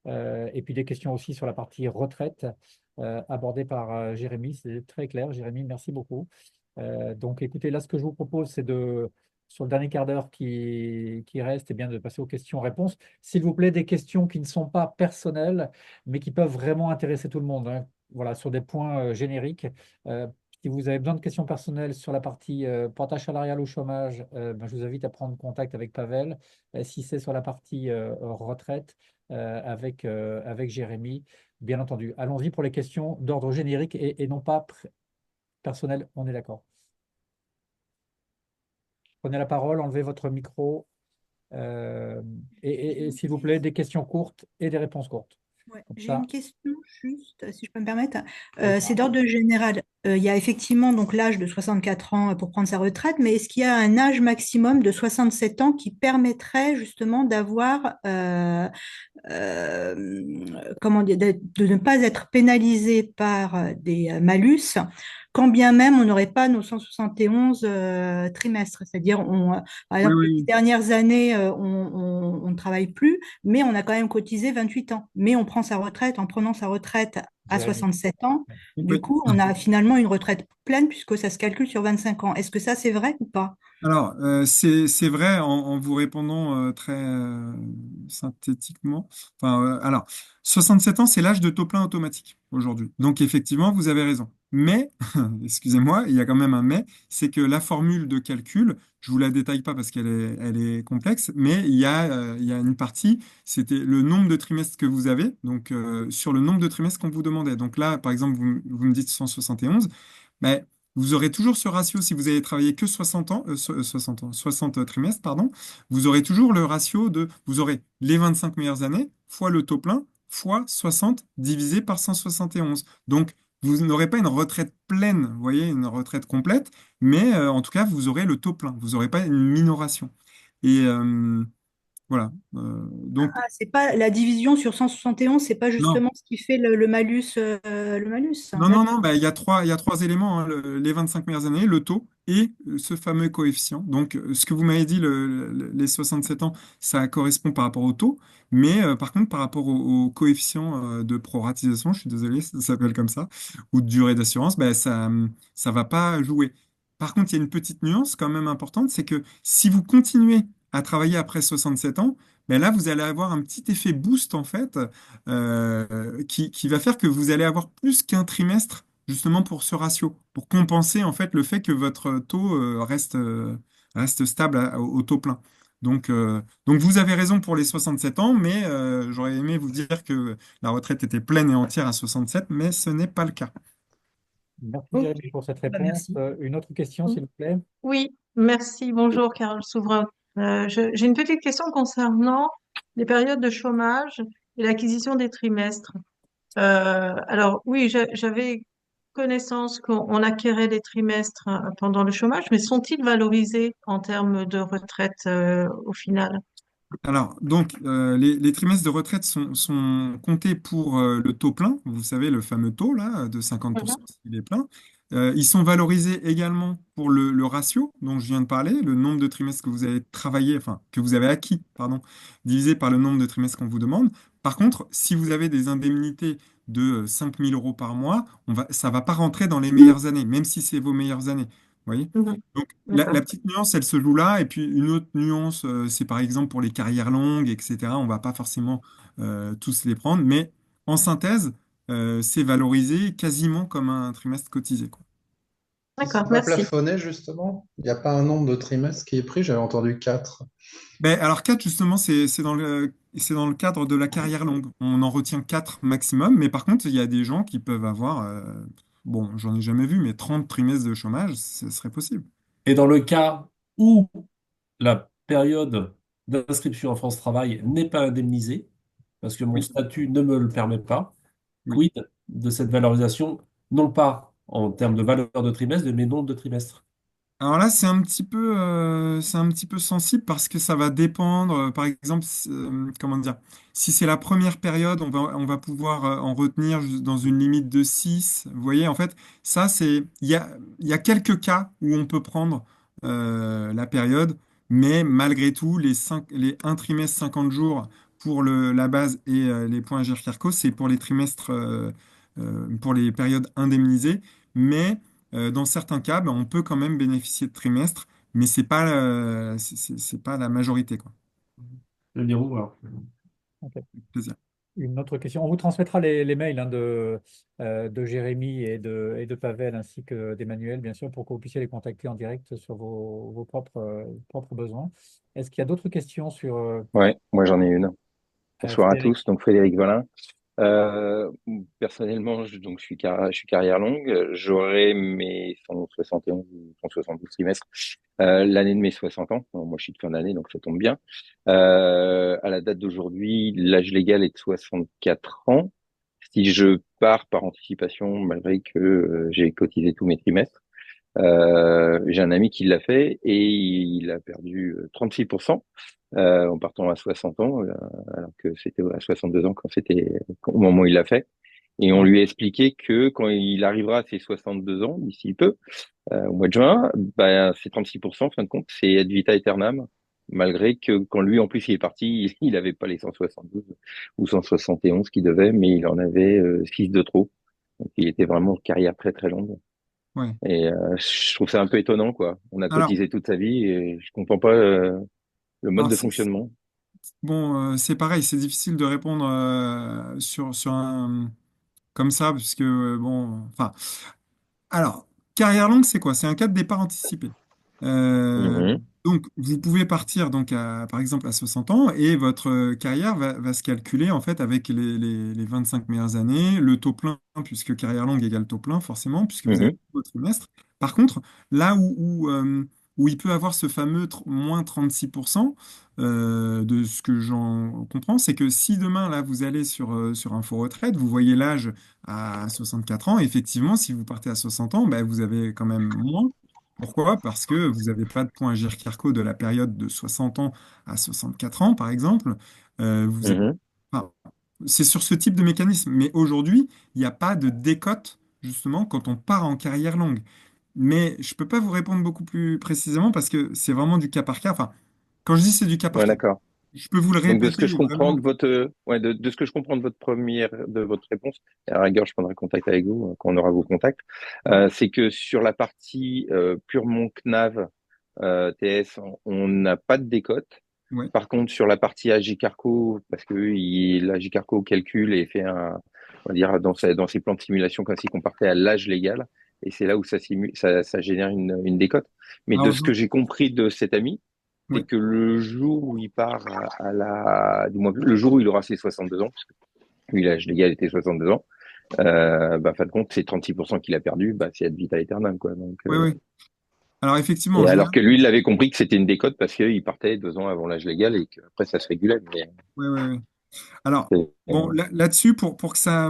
Et puis des questions aussi sur la partie retraite abordée par Jérémy. C'est très clair. Jérémy, merci beaucoup. Donc, écoutez, là, ce que je vous propose, c'est sur le dernier quart d'heure qui reste, eh bien, de passer aux questions-réponses. S'il vous plaît, des questions qui ne sont pas personnelles, mais qui peuvent vraiment intéresser tout le monde, hein. Voilà, sur des points génériques. Euh, Si vous avez besoin de questions personnelles sur la partie portage salarial ou chômage, ben, je vous invite à prendre contact avec Pavel. Si c'est sur la partie retraite, avec Jérémy, bien entendu. Allons-y pour les questions d'ordre générique et non pas personnel, on est d'accord. prenez la parole, enlevez votre micro. Et s'il vous plaît, des questions courtes et des réponses courtes. Ouais, Comme j'ai ça, une question juste, si je peux me permettre. oui. C'est d'ordre général. Il y a effectivement donc l'âge de 64 ans pour prendre sa retraite, mais est-ce qu'il y a un âge maximum de 67 ans qui permettrait justement d'avoir, comment dire, de ne pas être pénalisé par des malus, quand bien même on n'aurait pas nos 171 trimestres. C'est-à-dire, par Oui, exemple, les 10 oui. dernières années, on ne travaille plus, mais on a quand même cotisé 28 ans. Mais on prend sa retraite en prenant sa retraite à Jérémy. 67 ans. Du Oui. coup, on a finalement une retraite pleine puisque ça se calcule sur 25 ans. Est-ce que ça, c'est vrai ou pas? Alors, c'est vrai en vous répondant très synthétiquement. Enfin, alors, 67 ans, c'est l'âge de taux plein automatique aujourd'hui. Donc, effectivement, vous avez raison. Mais, excusez-moi, il y a quand même un mais, c'est que la formule de calcul, je vous la détaille pas parce elle est complexe, mais il y a une partie, c'était le nombre de trimestres que vous avez, donc sur le nombre de trimestres qu'on vous demandait. Donc là, par exemple, vous me dites 171, mais vous aurez toujours ce ratio si vous avez travaillé que 60 ans, 60 ans, 60 trimestres, pardon. Vous aurez toujours le ratio de, vous aurez les 25 meilleures années fois le taux plein fois 60 divisé par 171. Donc, vous n'aurez pas une retraite pleine, vous voyez, une retraite complète, mais en tout cas, vous aurez le taux plein. Vous n'aurez pas une minoration. Et voilà. Donc, Ah, c'est pas la division sur 171, c'est pas non. justement ce qui fait le malus, le malus, hein, Non, non, non, d'accord. bah, il y a trois éléments, hein, les 25 meilleures années, le taux et ce fameux coefficient. Donc, ce que vous m'avez dit, les 67 ans, ça correspond par rapport au taux, mais par contre, par rapport au coefficient de proratisation, je suis désolé, ça s'appelle comme ça, ou de durée d'assurance, bah, ça va pas jouer. Par contre, il y a une petite nuance quand même importante, c'est que si vous continuez à travailler après 67 ans, ben là, vous allez avoir un petit effet boost en fait qui va faire que vous allez avoir plus qu'un trimestre justement pour ce ratio, pour compenser en fait le fait que votre taux reste stable au taux plein. Donc vous avez raison pour les 67 ans, mais j'aurais aimé vous dire que la retraite était pleine et entière à 67, mais ce n'est pas le cas. Merci Ok, Jérémy pour cette Bah, réponse. merci. Une autre question, s'il vous plaît. oui, merci. Bonjour, Carole Souverain. J'ai une petite question concernant les périodes de chômage et l'acquisition des trimestres. Alors, oui, j'avais connaissance qu'on acquérait des trimestres pendant le chômage, mais sont-ils valorisés en termes de retraite au final? Alors, donc, les trimestres de retraite sont comptés pour le taux plein, vous savez, le fameux taux là, de 50% Mhm, s'il est plein. Ils sont valorisés également pour le ratio dont je viens de parler, le nombre de trimestres que vous avez travaillé, enfin, que vous avez acquis, pardon, divisé par le nombre de trimestres qu'on vous demande. Par contre, si vous avez des indemnités de 5 000 euros par mois, ça va pas rentrer dans les meilleures années, même si c'est vos meilleures années. Vous voyez? mhm, Donc, la d'accord. petite nuance, elle se joue là. Et puis, une autre nuance, c'est par exemple pour les carrières longues, etc. On va pas forcément tous les prendre. Mais en synthèse, c'est valorisé quasiment comme un trimestre cotisé, quoi. Et c'est D'accord, pas merci. plafonné, justement? Il n'y a pas un nombre de trimestres qui est pris? J'avais entendu 4. Ben, alors, 4 justement, c'est dans le cadre de la carrière longue. On en retient 4 maximum. Mais par contre, il y a des gens qui peuvent avoir, bon, j'en ai jamais vu, mais 30 trimestres de chômage, ce serait possible. Et dans le cas où la période d'inscription en France Travail n'est pas indemnisée, parce que mon Oui, statut ne me le permet pas, oui. quid de cette valorisation, non pas en termes de valeur de trimestre, mais nombre de trimestres? Alors là, c'est un petit peu sensible parce que ça va dépendre, par exemple, comment dire, si c'est la première période, on va pouvoir en retenir dans une limite de 6. Vous voyez, en fait, ça, il y a quelques cas où on peut prendre la période, mais malgré tout, les un trimestre 50 jours pour la base et les points GIRCARCO, c'est pour les trimestres, pour les périodes indemnisées. Mais dans certains cas, ben, on peut quand même bénéficier de trimestres, mais c'est pas la majorité, quoi. Je vais dire où alors? Ok. Plaisir. Une autre question. On vous transmettra les mails hein, de Jérémy et de Pavel ainsi que d'Emmanuel, bien sûr, pour que vous puissiez les contacter en direct sur vos propres besoins. Est-ce qu'il y a d'autres questions sur Ouais, moi j'en ai une. Bonsoir à Frédéric? tous, donc Frédéric Valin. Personnellement, je suis carrière longue. J'aurai mes 171 ou 172 trimestres l'année de mes 60 ans. Bon, moi, je suis de fin d'année, donc ça tombe bien. À la date d'aujourd'hui, l'âge légal est de 64 ans. Si je pars par anticipation, malgré que j'ai cotisé tous mes trimestres, j'ai un ami qui l'a fait et il a perdu 36% en partant à 60 ans, alors que c'était à 62 ans au moment où il l'a fait. Et on lui a expliqué que quand il arrivera à ses 62 ans, d'ici peu, au mois de juin, ben, ces 36%, en fin de compte, c'est ad vita aeternam, malgré que quand lui, en plus, il est parti, il n'avait pas les 172 ou 171 qu'il devait, mais il en avait 6 de trop. Donc, il était vraiment en carrière très, très longue. Ouais. Et je trouve ça un peu étonnant, quoi. On a Alors, cotisé toute sa vie et je comprends pas le mode alors de fonctionnement. bon, c'est pareil, c'est difficile de répondre sur un comme ça, parce que bon, enfin, alors, carrière longue, c'est quoi? C'est un cas de départ anticipé. Euh, Mhm, donc, vous pouvez partir donc par exemple à 60 ans et votre carrière va se calculer en fait avec les 25 meilleures années, le taux plein, puisque carrière longue égale taux plein forcément, puisque vous avez mhm, votre trimestre. Par contre, là où il peut avoir ce fameux moins 36%, de ce que j'en comprends, c'est que si demain là vous allez sur Info Retraite, vous voyez l'âge à 64 ans, effectivement, si vous partez à 60 ans, ben, vous avez quand même moins. Pourquoi? Parce que vous n'avez pas de point Agirc-Arrco de la période de 60 ans à 64 ans, par exemple. Vous êtes... mhm. enfin, c'est sur ce type de mécanisme. Mais aujourd'hui, il n'y a pas de décote, justement, quand on part en carrière longue. Mais je ne peux pas vous répondre beaucoup plus précisément parce que c'est vraiment du cas par cas. Enfin, quand je dis c'est du cas par Ouais, cas, d'accord. je peux vous le Donc, de ce que je répéter comprends vraiment. de de ce que je comprends de votre réponse, et à la rigueur, je prendrai contact avec vous quand on aura vos contacts, c'est que sur la partie purement CNAV, TS, on n'a pas de décote. Ouais. Par contre, sur la partie AG-Carco, parce que l'AG-Carco calcule et fait on va dire, dans ses plans de simulation, comme si qu'on partait à l'âge légal, et c'est là où ça génère une décote. Mais de Alors, ce que j'ai compris de cet ami, c'est ouais. que le jour où il part du moins, le jour où il aura ses 62 ans, parce que lui, l'âge légal était 62 ans, bah, en fin de compte, c'est 36% qu'il a perdu, bah, c'est ad vita aeternam, quoi. Donc, Ouais, ouais. Alors, effectivement, en et alors général, que lui, il avait compris que c'était une décote parce qu'il partait 2 ans avant l'âge légal et qu'après, ça se régulait. Mais, ouais, ouais, ouais. Alors, bon, euh, là-dessus, pour que ça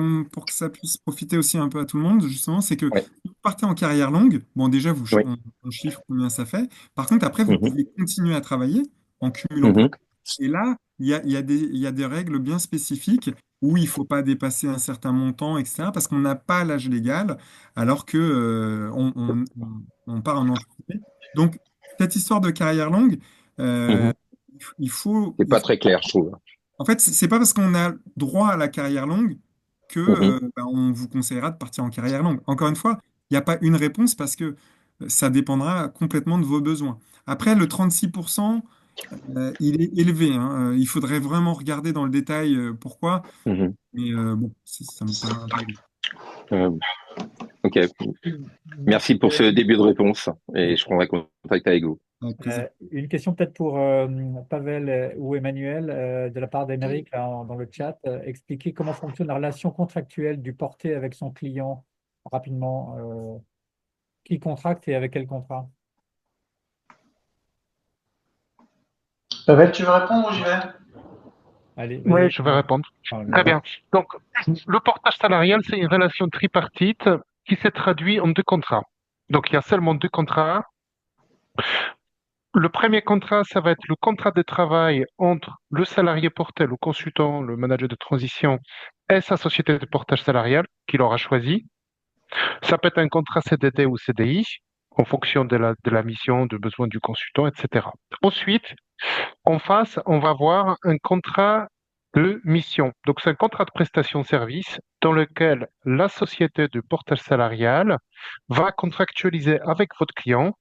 puisse profiter aussi un peu à tout le monde, justement, c'est que ouais. si vous partez en carrière longue, bon, déjà, Oui. on chiffre combien ça fait. Par contre, après, vous Mhm. pouvez continuer à travailler en cumulant points. Mhm. Et là, il y a des règles bien spécifiques où il ne faut pas dépasser un certain montant, etc., parce qu'on n'a pas l'âge légal, alors que, on part en anticipé. Donc, cette histoire de carrière longue, euh, Mhm. il faut, C'est pas très clair, je trouve. en fait, c'est pas parce qu'on a droit à la carrière longue que Mhm. ben, on vous conseillera de partir en carrière longue. Encore une fois, il n'y a pas une réponse parce que ça dépendra complètement de vos besoins. Après, le 36%, il est élevé, hein. Il faudrait vraiment regarder dans le détail pourquoi. Mhm. Mais bon, ça me paraît un peu élevé. Euh, ok. Merci pour ce début de réponse et je prendrai contact avec vous. Avec plaisir. Une question peut-être pour Pavel ou Emmanuel de la part d'Émeric là, dans le chat. Expliquer comment fonctionne la relation contractuelle du porté avec son client rapidement. Qui contracte et avec quel contrat? Pavel, tu veux répondre ou j'y vais? Allez, Oui, vas-y. je vais répondre. Enfin, Très bien. Donc, le portage salarial, c'est une relation tripartite qui se traduit en deux contrats. Donc, il y a seulement deux contrats. Le premier contrat, ça va être le contrat de travail entre le salarié porté, le consultant, le manager de transition et sa société de portage salarial qu'il aura choisi. Ça peut être un contrat CDD ou CDI en fonction de la mission, de besoin du consultant, etc. Ensuite, en face, on va voir un contrat de mission. Donc, c'est un contrat de prestation de service dans lequel la société de portage salarial va contractualiser avec votre client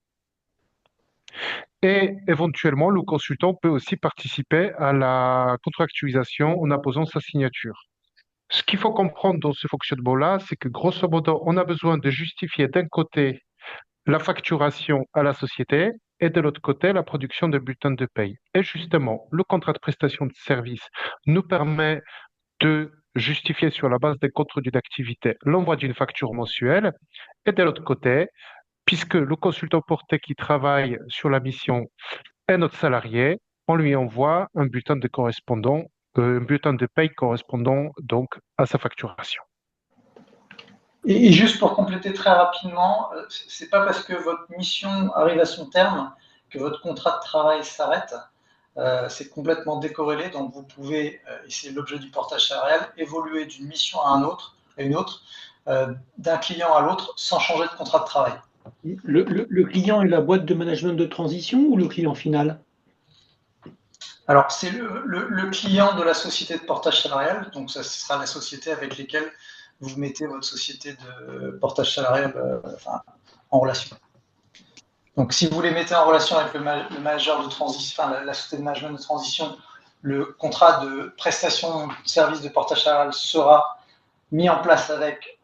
et éventuellement, le consultant peut aussi participer à la contractualisation en apposant sa signature. Ce qu'il faut comprendre dans ce fonctionnement-là, c'est que grosso modo, on a besoin de justifier d'un côté la facturation à la société et de l'autre côté la production de bulletins de paye. Et justement, le contrat de prestation de service nous permet de justifier sur la base des comptes rendus d'activité l'envoi d'une facture mensuelle. Et de l'autre côté, puisque le consultant porté qui travaille sur la mission est notre salarié, on lui envoie un bulletin de paye correspondant donc à sa facturation. Et juste pour compléter très rapidement, c'est pas parce que votre mission arrive à son terme que votre contrat de travail s'arrête. C'est complètement décorrélé, donc vous pouvez, et c'est l'objet du portage salarial, évoluer d'une mission à une autre, d'un client à l'autre sans changer de contrat de travail. Le client est la boîte de management de transition ou le client final? Alors, c'est le client de la société de portage salarial, donc ça sera la société avec laquelle vous mettez votre société de portage salarial en relation. Donc, si vous les mettez en relation avec le manager de transition, enfin, la société de management de transition, le contrat de prestation de service de portage salarial sera mis en place avec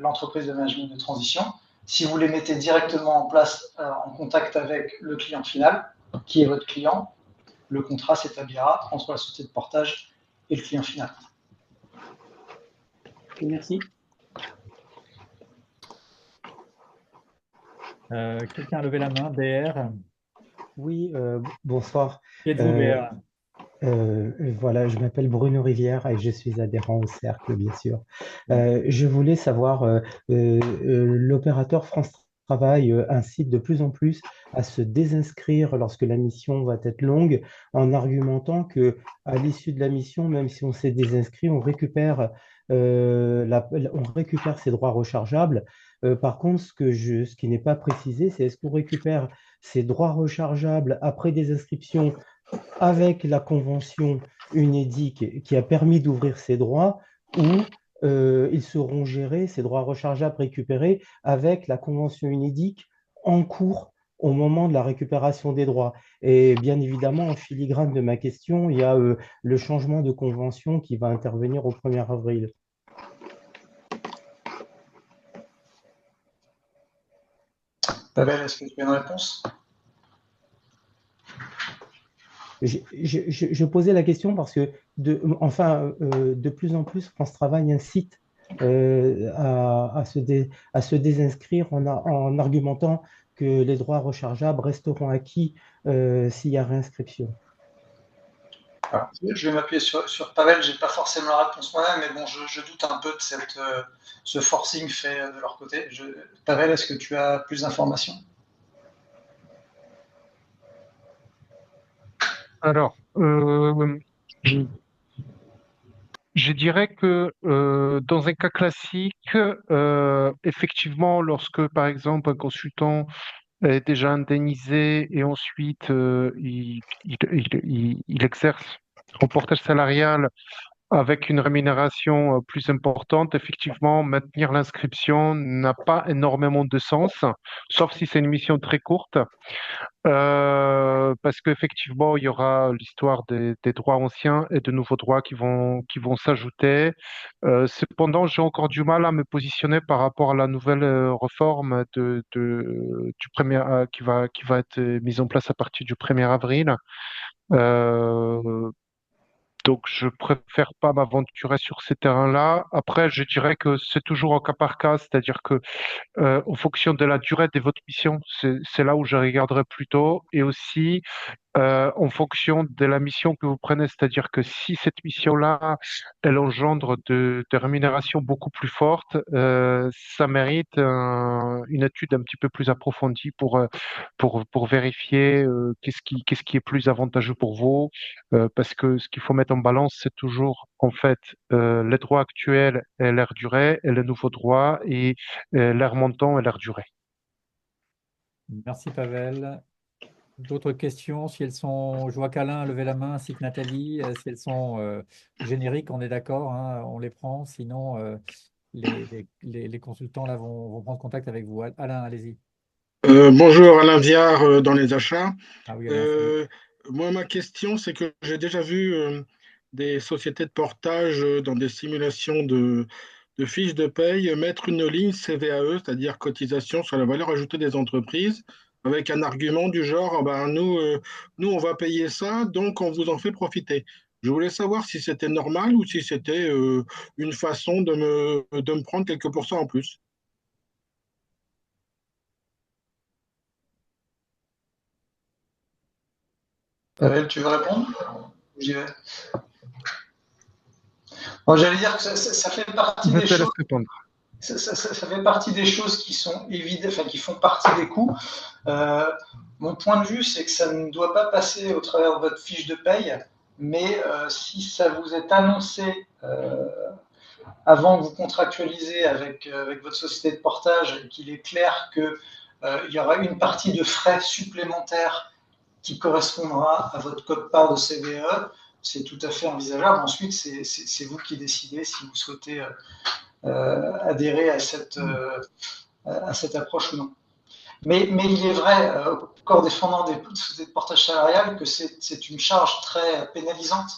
l'entreprise de management de transition. Si vous les mettez directement en place en contact avec le client final, qui est votre client, le contrat s'établira entre la société de portage et le client final. Merci. Quelqu'un a levé la main, BR. Oui, bonsoir. Qui êtes-vous, BR? Voilà, je m'appelle Bruno Rivière et je suis adhérent au cercle, bien sûr. Je voulais savoir, l'opérateur France Travail incite de plus en plus à se désinscrire lorsque la mission va être longue, en argumentant que à l'issue de la mission, même si on s'est désinscrit, on récupère ses droits rechargeables. Par contre, ce qui n'est pas précisé, c'est est-ce qu'on récupère ces droits rechargeables après désinscription avec la convention UNEDIC qui a permis d'ouvrir ces droits, ou ils seront gérés, ces droits rechargeables récupérés, avec la convention UNEDIC en cours au moment de la récupération des droits. Et bien évidemment, en filigrane de ma question, il y a le changement de convention qui va intervenir au 1er avril. Pavel, est-ce que tu as une réponse? Je posais la question parce que de plus en plus, France Travail incite à se désinscrire en argumentant que les droits rechargeables resteront acquis s'il y a réinscription. Alors, je vais m'appuyer sur Pavel, je n'ai pas forcément la réponse moi-même, mais bon, je doute un peu de ce forcing fait de leur côté. Pavel, est-ce que tu as plus d'informations? Alors, je dirais que dans un cas classique, effectivement, lorsque par exemple un consultant est déjà indemnisé et ensuite il exerce en portage salarial avec une rémunération plus importante, effectivement, maintenir l'inscription n'a pas énormément de sens, sauf si c'est une mission très courte. Parce qu'effectivement, il y aura l'histoire des droits anciens et de nouveaux droits qui vont s'ajouter. Cependant, j'ai encore du mal à me positionner par rapport à la nouvelle réforme du premier, qui va être mise en place à partir du 1er avril. Donc, je préfère pas m'aventurer sur ces terrains-là. Après, je dirais que c'est toujours au cas par cas, c'est-à-dire que en fonction de la durée de votre mission, c'est là où je regarderai plutôt, et aussi en fonction de la mission que vous prenez, c'est-à-dire que si cette mission-là, elle engendre de rémunérations beaucoup plus fortes, ça mérite une étude un petit peu plus approfondie pour vérifier qu'est-ce qui est plus avantageux pour vous, parce que ce qu'il faut mettre en balance, c'est toujours en fait les droits actuels et leur durée, et les nouveaux droits et l'air montant et l'air durée. Merci, Pavel. D'autres questions, si elles sont, je vois qu'Alain a levé la main, ainsi que Nathalie, si elles sont génériques, on est d'accord, hein, on les prend, sinon les consultants là vont prendre contact avec vous. Alain, allez-y. Bonjour, Alain Viard dans les achats. Ah oui, Alain, salut. Moi, ma question, c'est que j'ai déjà vu des sociétés de portage dans des simulations de fiches de paye mettre une ligne CVAE, c'est-à-dire cotisation sur la valeur ajoutée des entreprises, avec un argument du genre, ah ben, nous, on va payer ça, donc on vous en fait profiter. Je voulais savoir si c'était normal ou si c'était une façon de me prendre quelques pourcents en plus. Pavel, tu veux répondre? J'y vais. Bon, j'allais dire que ça fait partie Je des te laisse choses. répondre. Ça fait partie des choses qui sont évidentes, enfin, qui font partie des coûts. Euh, Mon point de vue, c'est que ça ne doit pas passer au travers de votre fiche de paye, mais si ça vous est annoncé avant que vous contractualisez avec votre société de portage et qu'il est clair qu'il y aura une partie de frais supplémentaires qui correspondra à votre code-part de CVE, c'est tout à fait envisageable. Ensuite, c'est vous qui décidez si vous souhaitez adhérer à cette approche ou non. Mais il est vrai, corps défendant des sociétés de portage salarial, que c'est une charge très pénalisante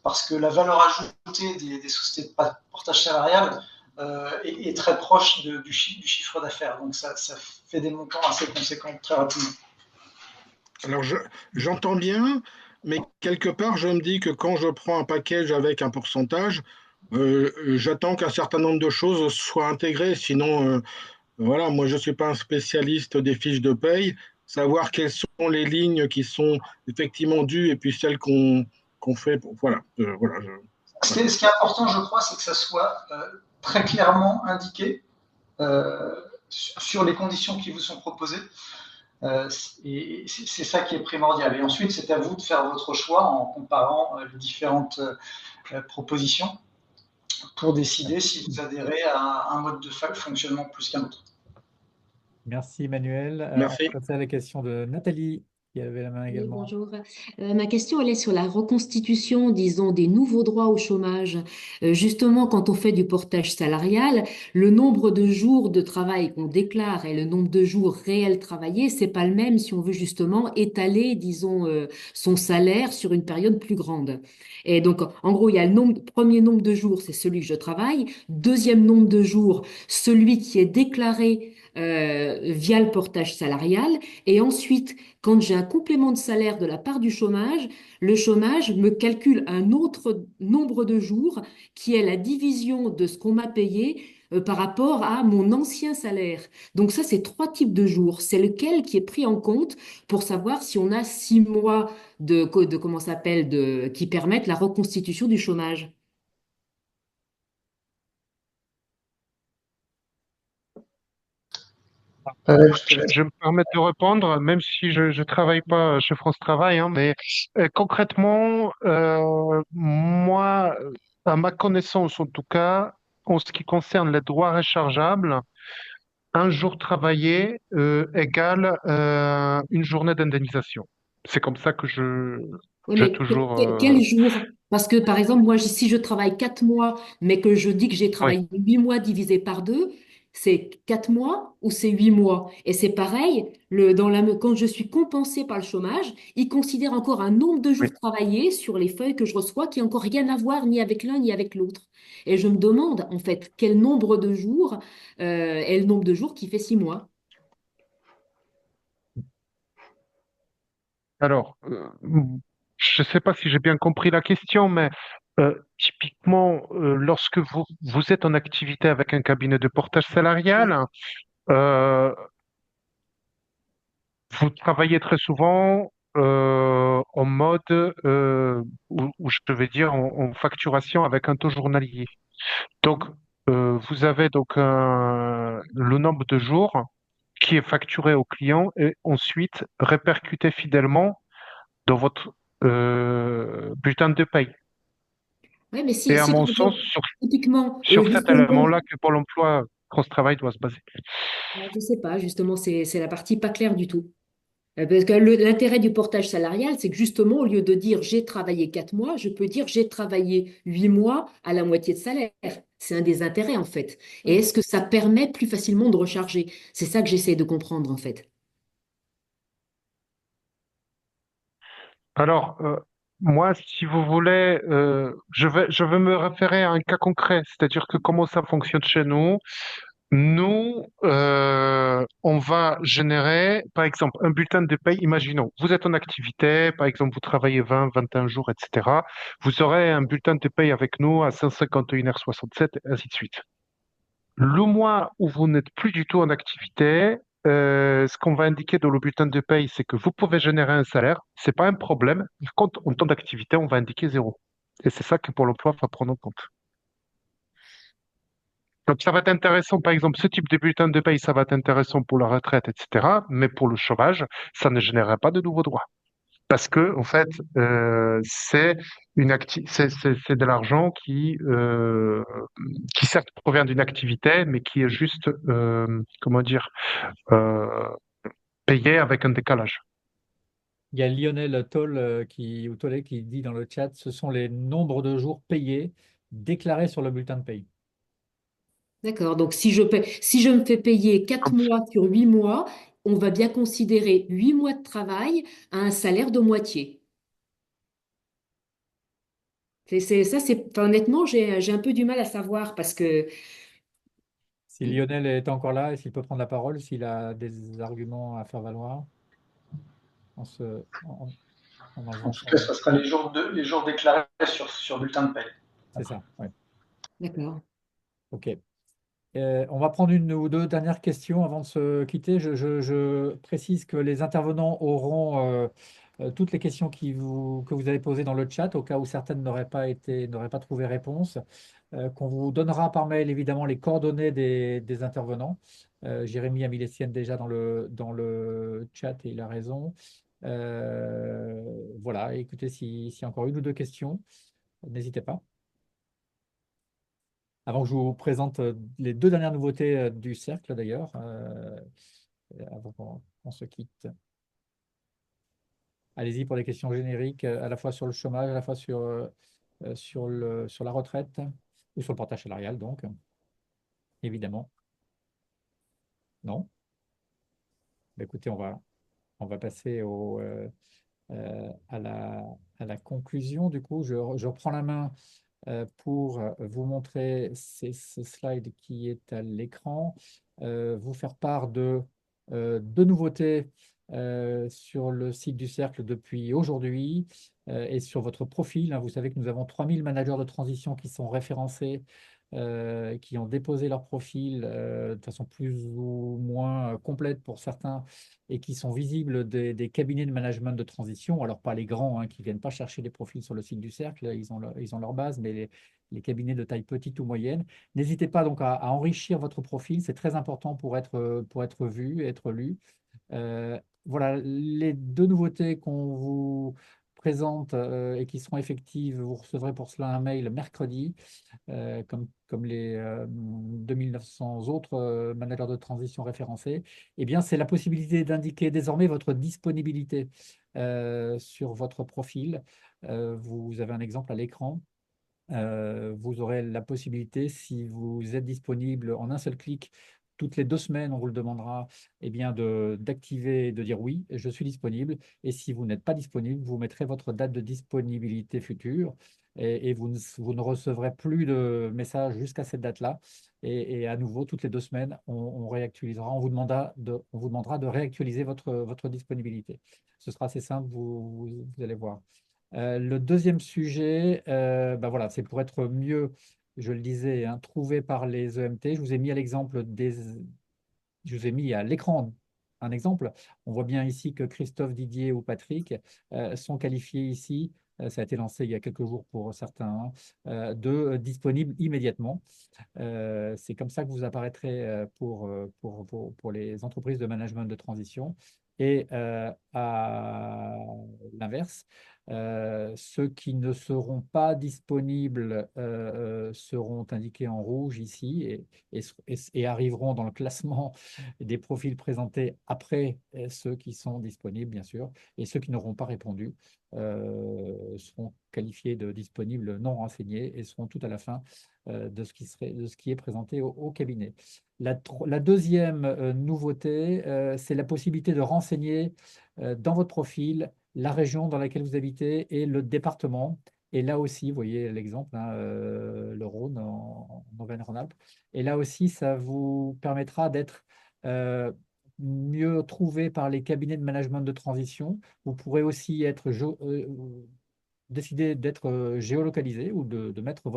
parce que la valeur ajoutée des sociétés de portage salarial est très proche du chiffre d'affaires. Donc ça fait des montants assez conséquents très rapidement. Alors, j'entends bien, mais quelque part, je me dis que quand je prends un package avec un pourcentage, j'attends qu'un certain nombre de choses soient intégrées. Sinon, voilà, moi, je ne suis pas un spécialiste des fiches de paye. Savoir quelles sont les lignes qui sont effectivement dues et puis celles qu'on fait. Voilà. Ce qui est important, je crois, c'est que ça soit très clairement indiqué sur les conditions qui vous sont proposées. Et c'est ça qui est primordial. Et ensuite, c'est à vous de faire votre choix en comparant les différentes propositions pour décider si vous adhérez à un mode de fonctionnement plus qu'un autre. Merci Emmanuel. Merci. On va passer à la question de Nathalie, qui avait la main Oui, également. bonjour. Ma question, elle est sur la reconstitution, disons, des nouveaux droits au chômage. Justement, quand on fait du portage salarial, le nombre de jours de travail qu'on déclare et le nombre de jours réels travaillés, c'est pas le même si on veut justement étaler, disons, son salaire sur une période plus grande. Et donc, en gros, il y a premier nombre de jours, c'est celui que je travaille. Deuxième nombre de jours, celui qui est déclaré via le portage salarial. Et ensuite, quand j'ai un complément de salaire de la part du chômage, le chômage me calcule un autre nombre de jours qui est la division de ce qu'on m'a payé par rapport à mon ancien salaire. Donc ça, c'est trois types de jours. C'est lequel qui est pris en compte pour savoir si on a 6 mois de comment ça s'appelle, qui permettent la reconstitution du chômage. Je me permets de répondre, même si je ne travaille pas chez France Travail, hein, mais concrètement, moi, à ma connaissance en tout cas, en ce qui concerne les droits rechargeables, un jour travaillé égale une journée d'indemnisation. C'est comme ça que Oui, j'ai mais toujours. quel jour? Parce que, par exemple, moi, si je travaille 4 mois, mais que je dis que j'ai Oui, travaillé 8 mois divisé par 2, c'est 4 mois ou c'est 8 mois? Et c'est pareil, quand je suis compensée par le chômage, ils considèrent encore un nombre de oui. jours travaillés sur les feuilles que je reçois qui n'a encore rien à voir ni avec l'un ni avec l'autre. Et je me demande, en fait, quel nombre de jours est le nombre de jours qui fait 6 mois? Alors, je ne sais pas si j'ai bien compris la question, mais typiquement, lorsque vous êtes en activité avec un cabinet de portage salarial, euh, vous travaillez très souvent en mode, où je vais dire, en facturation avec un taux journalier. Donc, vous avez donc le nombre de jours qui est facturé au client et ensuite répercuté fidèlement dans votre bulletin de paye. Oui, mais Et à si mon par sens, exemple, typiquement, sur cet justement, élément-là que Pôle emploi, France Travail doit se baser. je sais pas, justement, c'est la partie pas claire du tout. Parce que l'intérêt du portage salarial, c'est que justement, au lieu de dire j'ai travaillé 4 mois, je peux dire j'ai travaillé 8 mois à la moitié de salaire. C'est un des intérêts, en fait. Et est-ce que ça permet plus facilement de recharger? C'est ça que j'essaie de comprendre, en fait. Alors, moi, si vous voulez, je vais me référer à un cas concret, c'est-à-dire que comment ça fonctionne chez nous. Nous, on va générer, par exemple, un bulletin de paye. Imaginons, vous êtes en activité, par exemple, vous travaillez 20, 21 jours, etc. Vous aurez un bulletin de paye avec nous à 151h67, ainsi de suite. Le mois où vous n'êtes plus du tout en activité, ce qu'on va indiquer dans le bulletin de paye, c'est que vous pouvez générer un salaire. C'est pas un problème. Quand en temps d'activité, on va indiquer zéro. Et c'est ça que Pôle emploi va prendre en compte. Donc, ça va être intéressant, par exemple, ce type de bulletin de paye, ça va être intéressant pour la retraite, etc. Mais pour le chômage, ça ne générera pas de nouveaux droits. Parce que, en fait, c'est c'est de l'argent qui certes provient d'une activité, mais qui est juste, comment dire, euh, payé avec un décalage. Il y a Lionel Toll ou Tollet qui dit dans le chat, ce sont les nombres de jours payés déclarés sur le bulletin de paye. D'accord. Donc, si je me fais payer 4 mois sur 8 mois, on va bien considérer 8 mois de travail à un salaire de moitié. Enfin, honnêtement, j'ai un peu du mal à savoir parce que Si Lionel est encore là, s'il peut prendre la parole, s'il a des arguments à faire valoir en, se, en En enlevant tout cas, ce sera les jours déclarés sur bulletin de paie. C'est ça, oui. D'accord. OK. On va prendre une ou deux dernières questions avant de se quitter. Je précise que les intervenants auront toutes les questions que vous avez posées dans le chat, au cas où certaines n'auraient pas trouvé réponse, qu'on vous donnera par mail évidemment les coordonnées des intervenants. Jérémy a mis les siennes déjà dans le chat et il a raison. Voilà, écoutez, s'il y a encore une ou deux questions, n'hésitez pas. Avant que je vous présente les deux dernières nouveautés du cercle d'ailleurs, avant qu'on se quitte. Allez-y pour les questions génériques, à la fois sur le chômage, à la fois sur la retraite, ou sur le portage salarial donc, évidemment. Non? Bah, écoutez, on va passer à la conclusion. Du coup, je reprends la main pour vous montrer ce slide qui est à l'écran, vous faire part de deux nouveautés sur le site du Cercle depuis aujourd'hui et sur votre profil. Vous savez que nous avons 3000 managers de transition qui sont référencés, qui ont déposé leur profil de façon plus ou moins complète pour certains et qui sont visibles des cabinets de management de transition. Alors, pas les grands qui ne viennent pas chercher des profils sur le site du Cercle, ils ont leur base, mais les cabinets de taille petite ou moyenne. N'hésitez pas donc à enrichir votre profil, c'est très important pour être vu, être lu. Voilà, les deux nouveautés qu'on vous présente et qui seront effectives, vous recevrez pour cela un mail mercredi, comme les 2900 autres managers de transition référencés. Eh bien, c'est la possibilité d'indiquer désormais votre disponibilité sur votre profil. Vous avez un exemple à l'écran. Vous aurez la possibilité, si vous êtes disponible en un seul clic, toutes les 2 semaines, on vous le demandera, eh bien d'activer, de dire oui, je suis disponible. Et si vous n'êtes pas disponible, vous mettrez votre date de disponibilité future et vous ne recevrez plus de messages jusqu'à cette date-là. Et à nouveau, toutes les 2 semaines, on réactualisera, on vous demandera de réactualiser votre disponibilité. Ce sera assez simple, vous allez voir. Le deuxième sujet, voilà, c'est pour être mieux, je le disais, trouvé par les EMT. Je vous ai mis à l'écran un exemple. On voit bien ici que Christophe, Didier ou Patrick sont qualifiés ici. Ça a été lancé il y a quelques jours pour certains, de disponibles immédiatement. C'est comme ça que vous apparaîtrez pour les entreprises de management de transition. Et à l'inverse, ceux qui ne seront pas disponibles seront indiqués en rouge ici et arriveront dans le classement des profils présentés après ceux qui sont disponibles, bien sûr. Et ceux qui n'auront pas répondu seront qualifiés de disponibles non renseignés et seront tout à la fin de ce qui est présenté au cabinet. La deuxième nouveauté, c'est la possibilité de renseigner dans votre profil la région dans laquelle vous habitez et le département. Et là aussi, vous voyez l'exemple, hein, le Rhône en Auvergne-Rhône-Alpes. Et là aussi, ça vous permettra d'être mieux trouvé par les cabinets de management de transition. Vous pourrez aussi décider d'être géolocalisé ou de mettre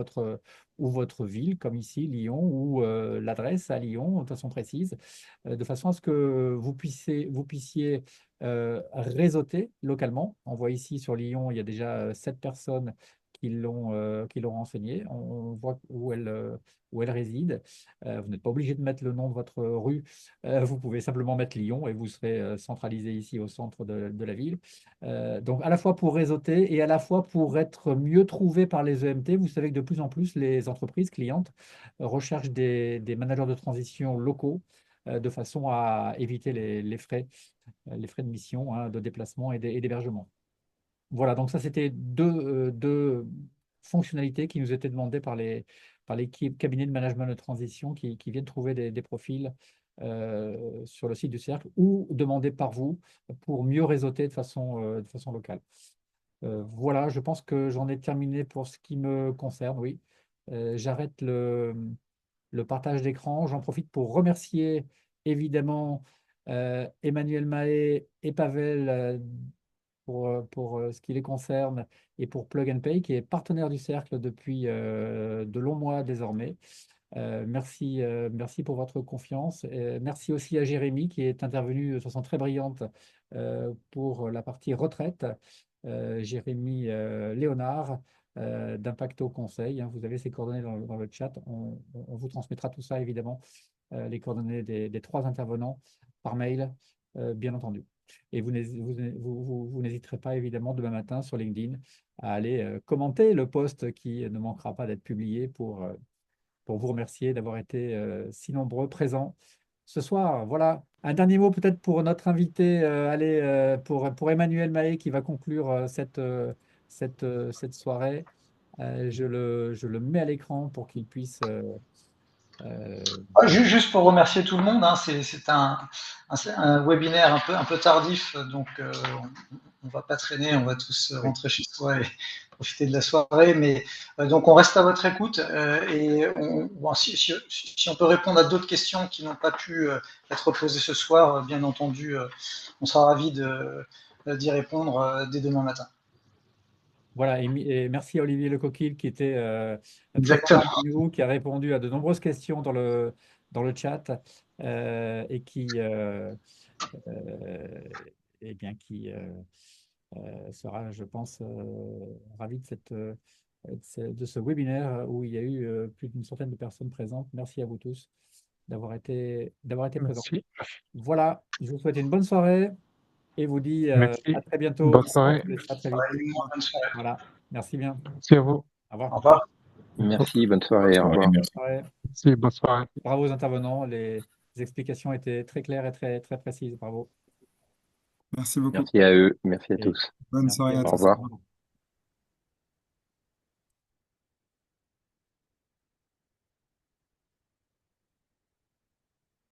votre ville, comme ici, Lyon, ou l'adresse à Lyon, de façon précise, de façon à ce que vous puissiez réseauter localement. On voit ici sur Lyon, il y a déjà 7 personnes qui l'ont renseigné. On voit où elle réside. Vous n'êtes pas obligé de mettre le nom de votre rue. Vous pouvez simplement mettre Lyon et vous serez centralisé ici au centre de la ville. Donc, à la fois pour réseauter et à la fois pour être mieux trouvé par les EMT. Vous savez que de plus en plus, les entreprises clientes recherchent des managers de transition locaux de façon à éviter les frais de mission, hein, de déplacement et d'hébergement. Voilà, donc ça, c'était deux fonctionnalités qui nous étaient demandées par les cabinets de management de transition qui viennent trouver des profils sur le site du Cercle ou demandés par vous pour mieux réseauter de façon locale. Voilà, je pense que j'en ai terminé pour ce qui me concerne, oui. J'arrête le partage d'écran. J'en profite pour remercier évidemment Emmanuel Mahé et Pavel pour ce qui les concerne et pour Plug and Pay, qui est partenaire du Cercle depuis de longs mois désormais. Merci pour votre confiance. Merci aussi à Jérémy qui est intervenu de façon très brillante pour la partie retraite. Jérémy Léonard d'Impacto Conseil, hein, vous avez ses coordonnées dans le chat. On vous transmettra tout ça évidemment, les coordonnées des 3 intervenants par mail, bien entendu. Et vous n'hésiterez pas évidemment demain matin sur LinkedIn à aller commenter le post qui ne manquera pas d'être publié pour vous remercier d'avoir été si nombreux présents ce soir. Voilà, un dernier mot peut-être pour notre invité, pour Emmanuel Mahé qui va conclure cette soirée. Je le mets à l'écran pour qu'il puisse… Juste pour remercier tout le monde, hein, c'est un webinaire un peu tardif, donc on ne va pas traîner, on va tous rentrer chez soi et profiter de la soirée. Mais donc on reste à votre écoute et si on peut répondre à d'autres questions qui n'ont pas pu être posées ce soir, bien entendu, on sera ravis d'y répondre dès demain matin. Voilà, et merci à Olivier Lecoquil qui était Exactement. présent parmi nous, qui a répondu à de nombreuses questions dans le chat et qui sera, je pense, ravi de ce webinaire où il y a eu plus d'une centaine de personnes présentes. Merci à vous tous d'avoir été présents. Merci. Voilà, je vous souhaite une bonne soirée et vous dis Merci. à très bientôt. Bonne soirée. À très vite. Voilà, merci bien. Merci à vous. Au revoir. Au revoir. Merci, bonne soirée, au revoir. Bonne soirée. Merci, bonne soirée. Bravo aux intervenants, les explications étaient très claires et très, très précises. Bravo. Merci beaucoup. Merci à eux, merci à tous. Bonne soirée à Au tous. revoir.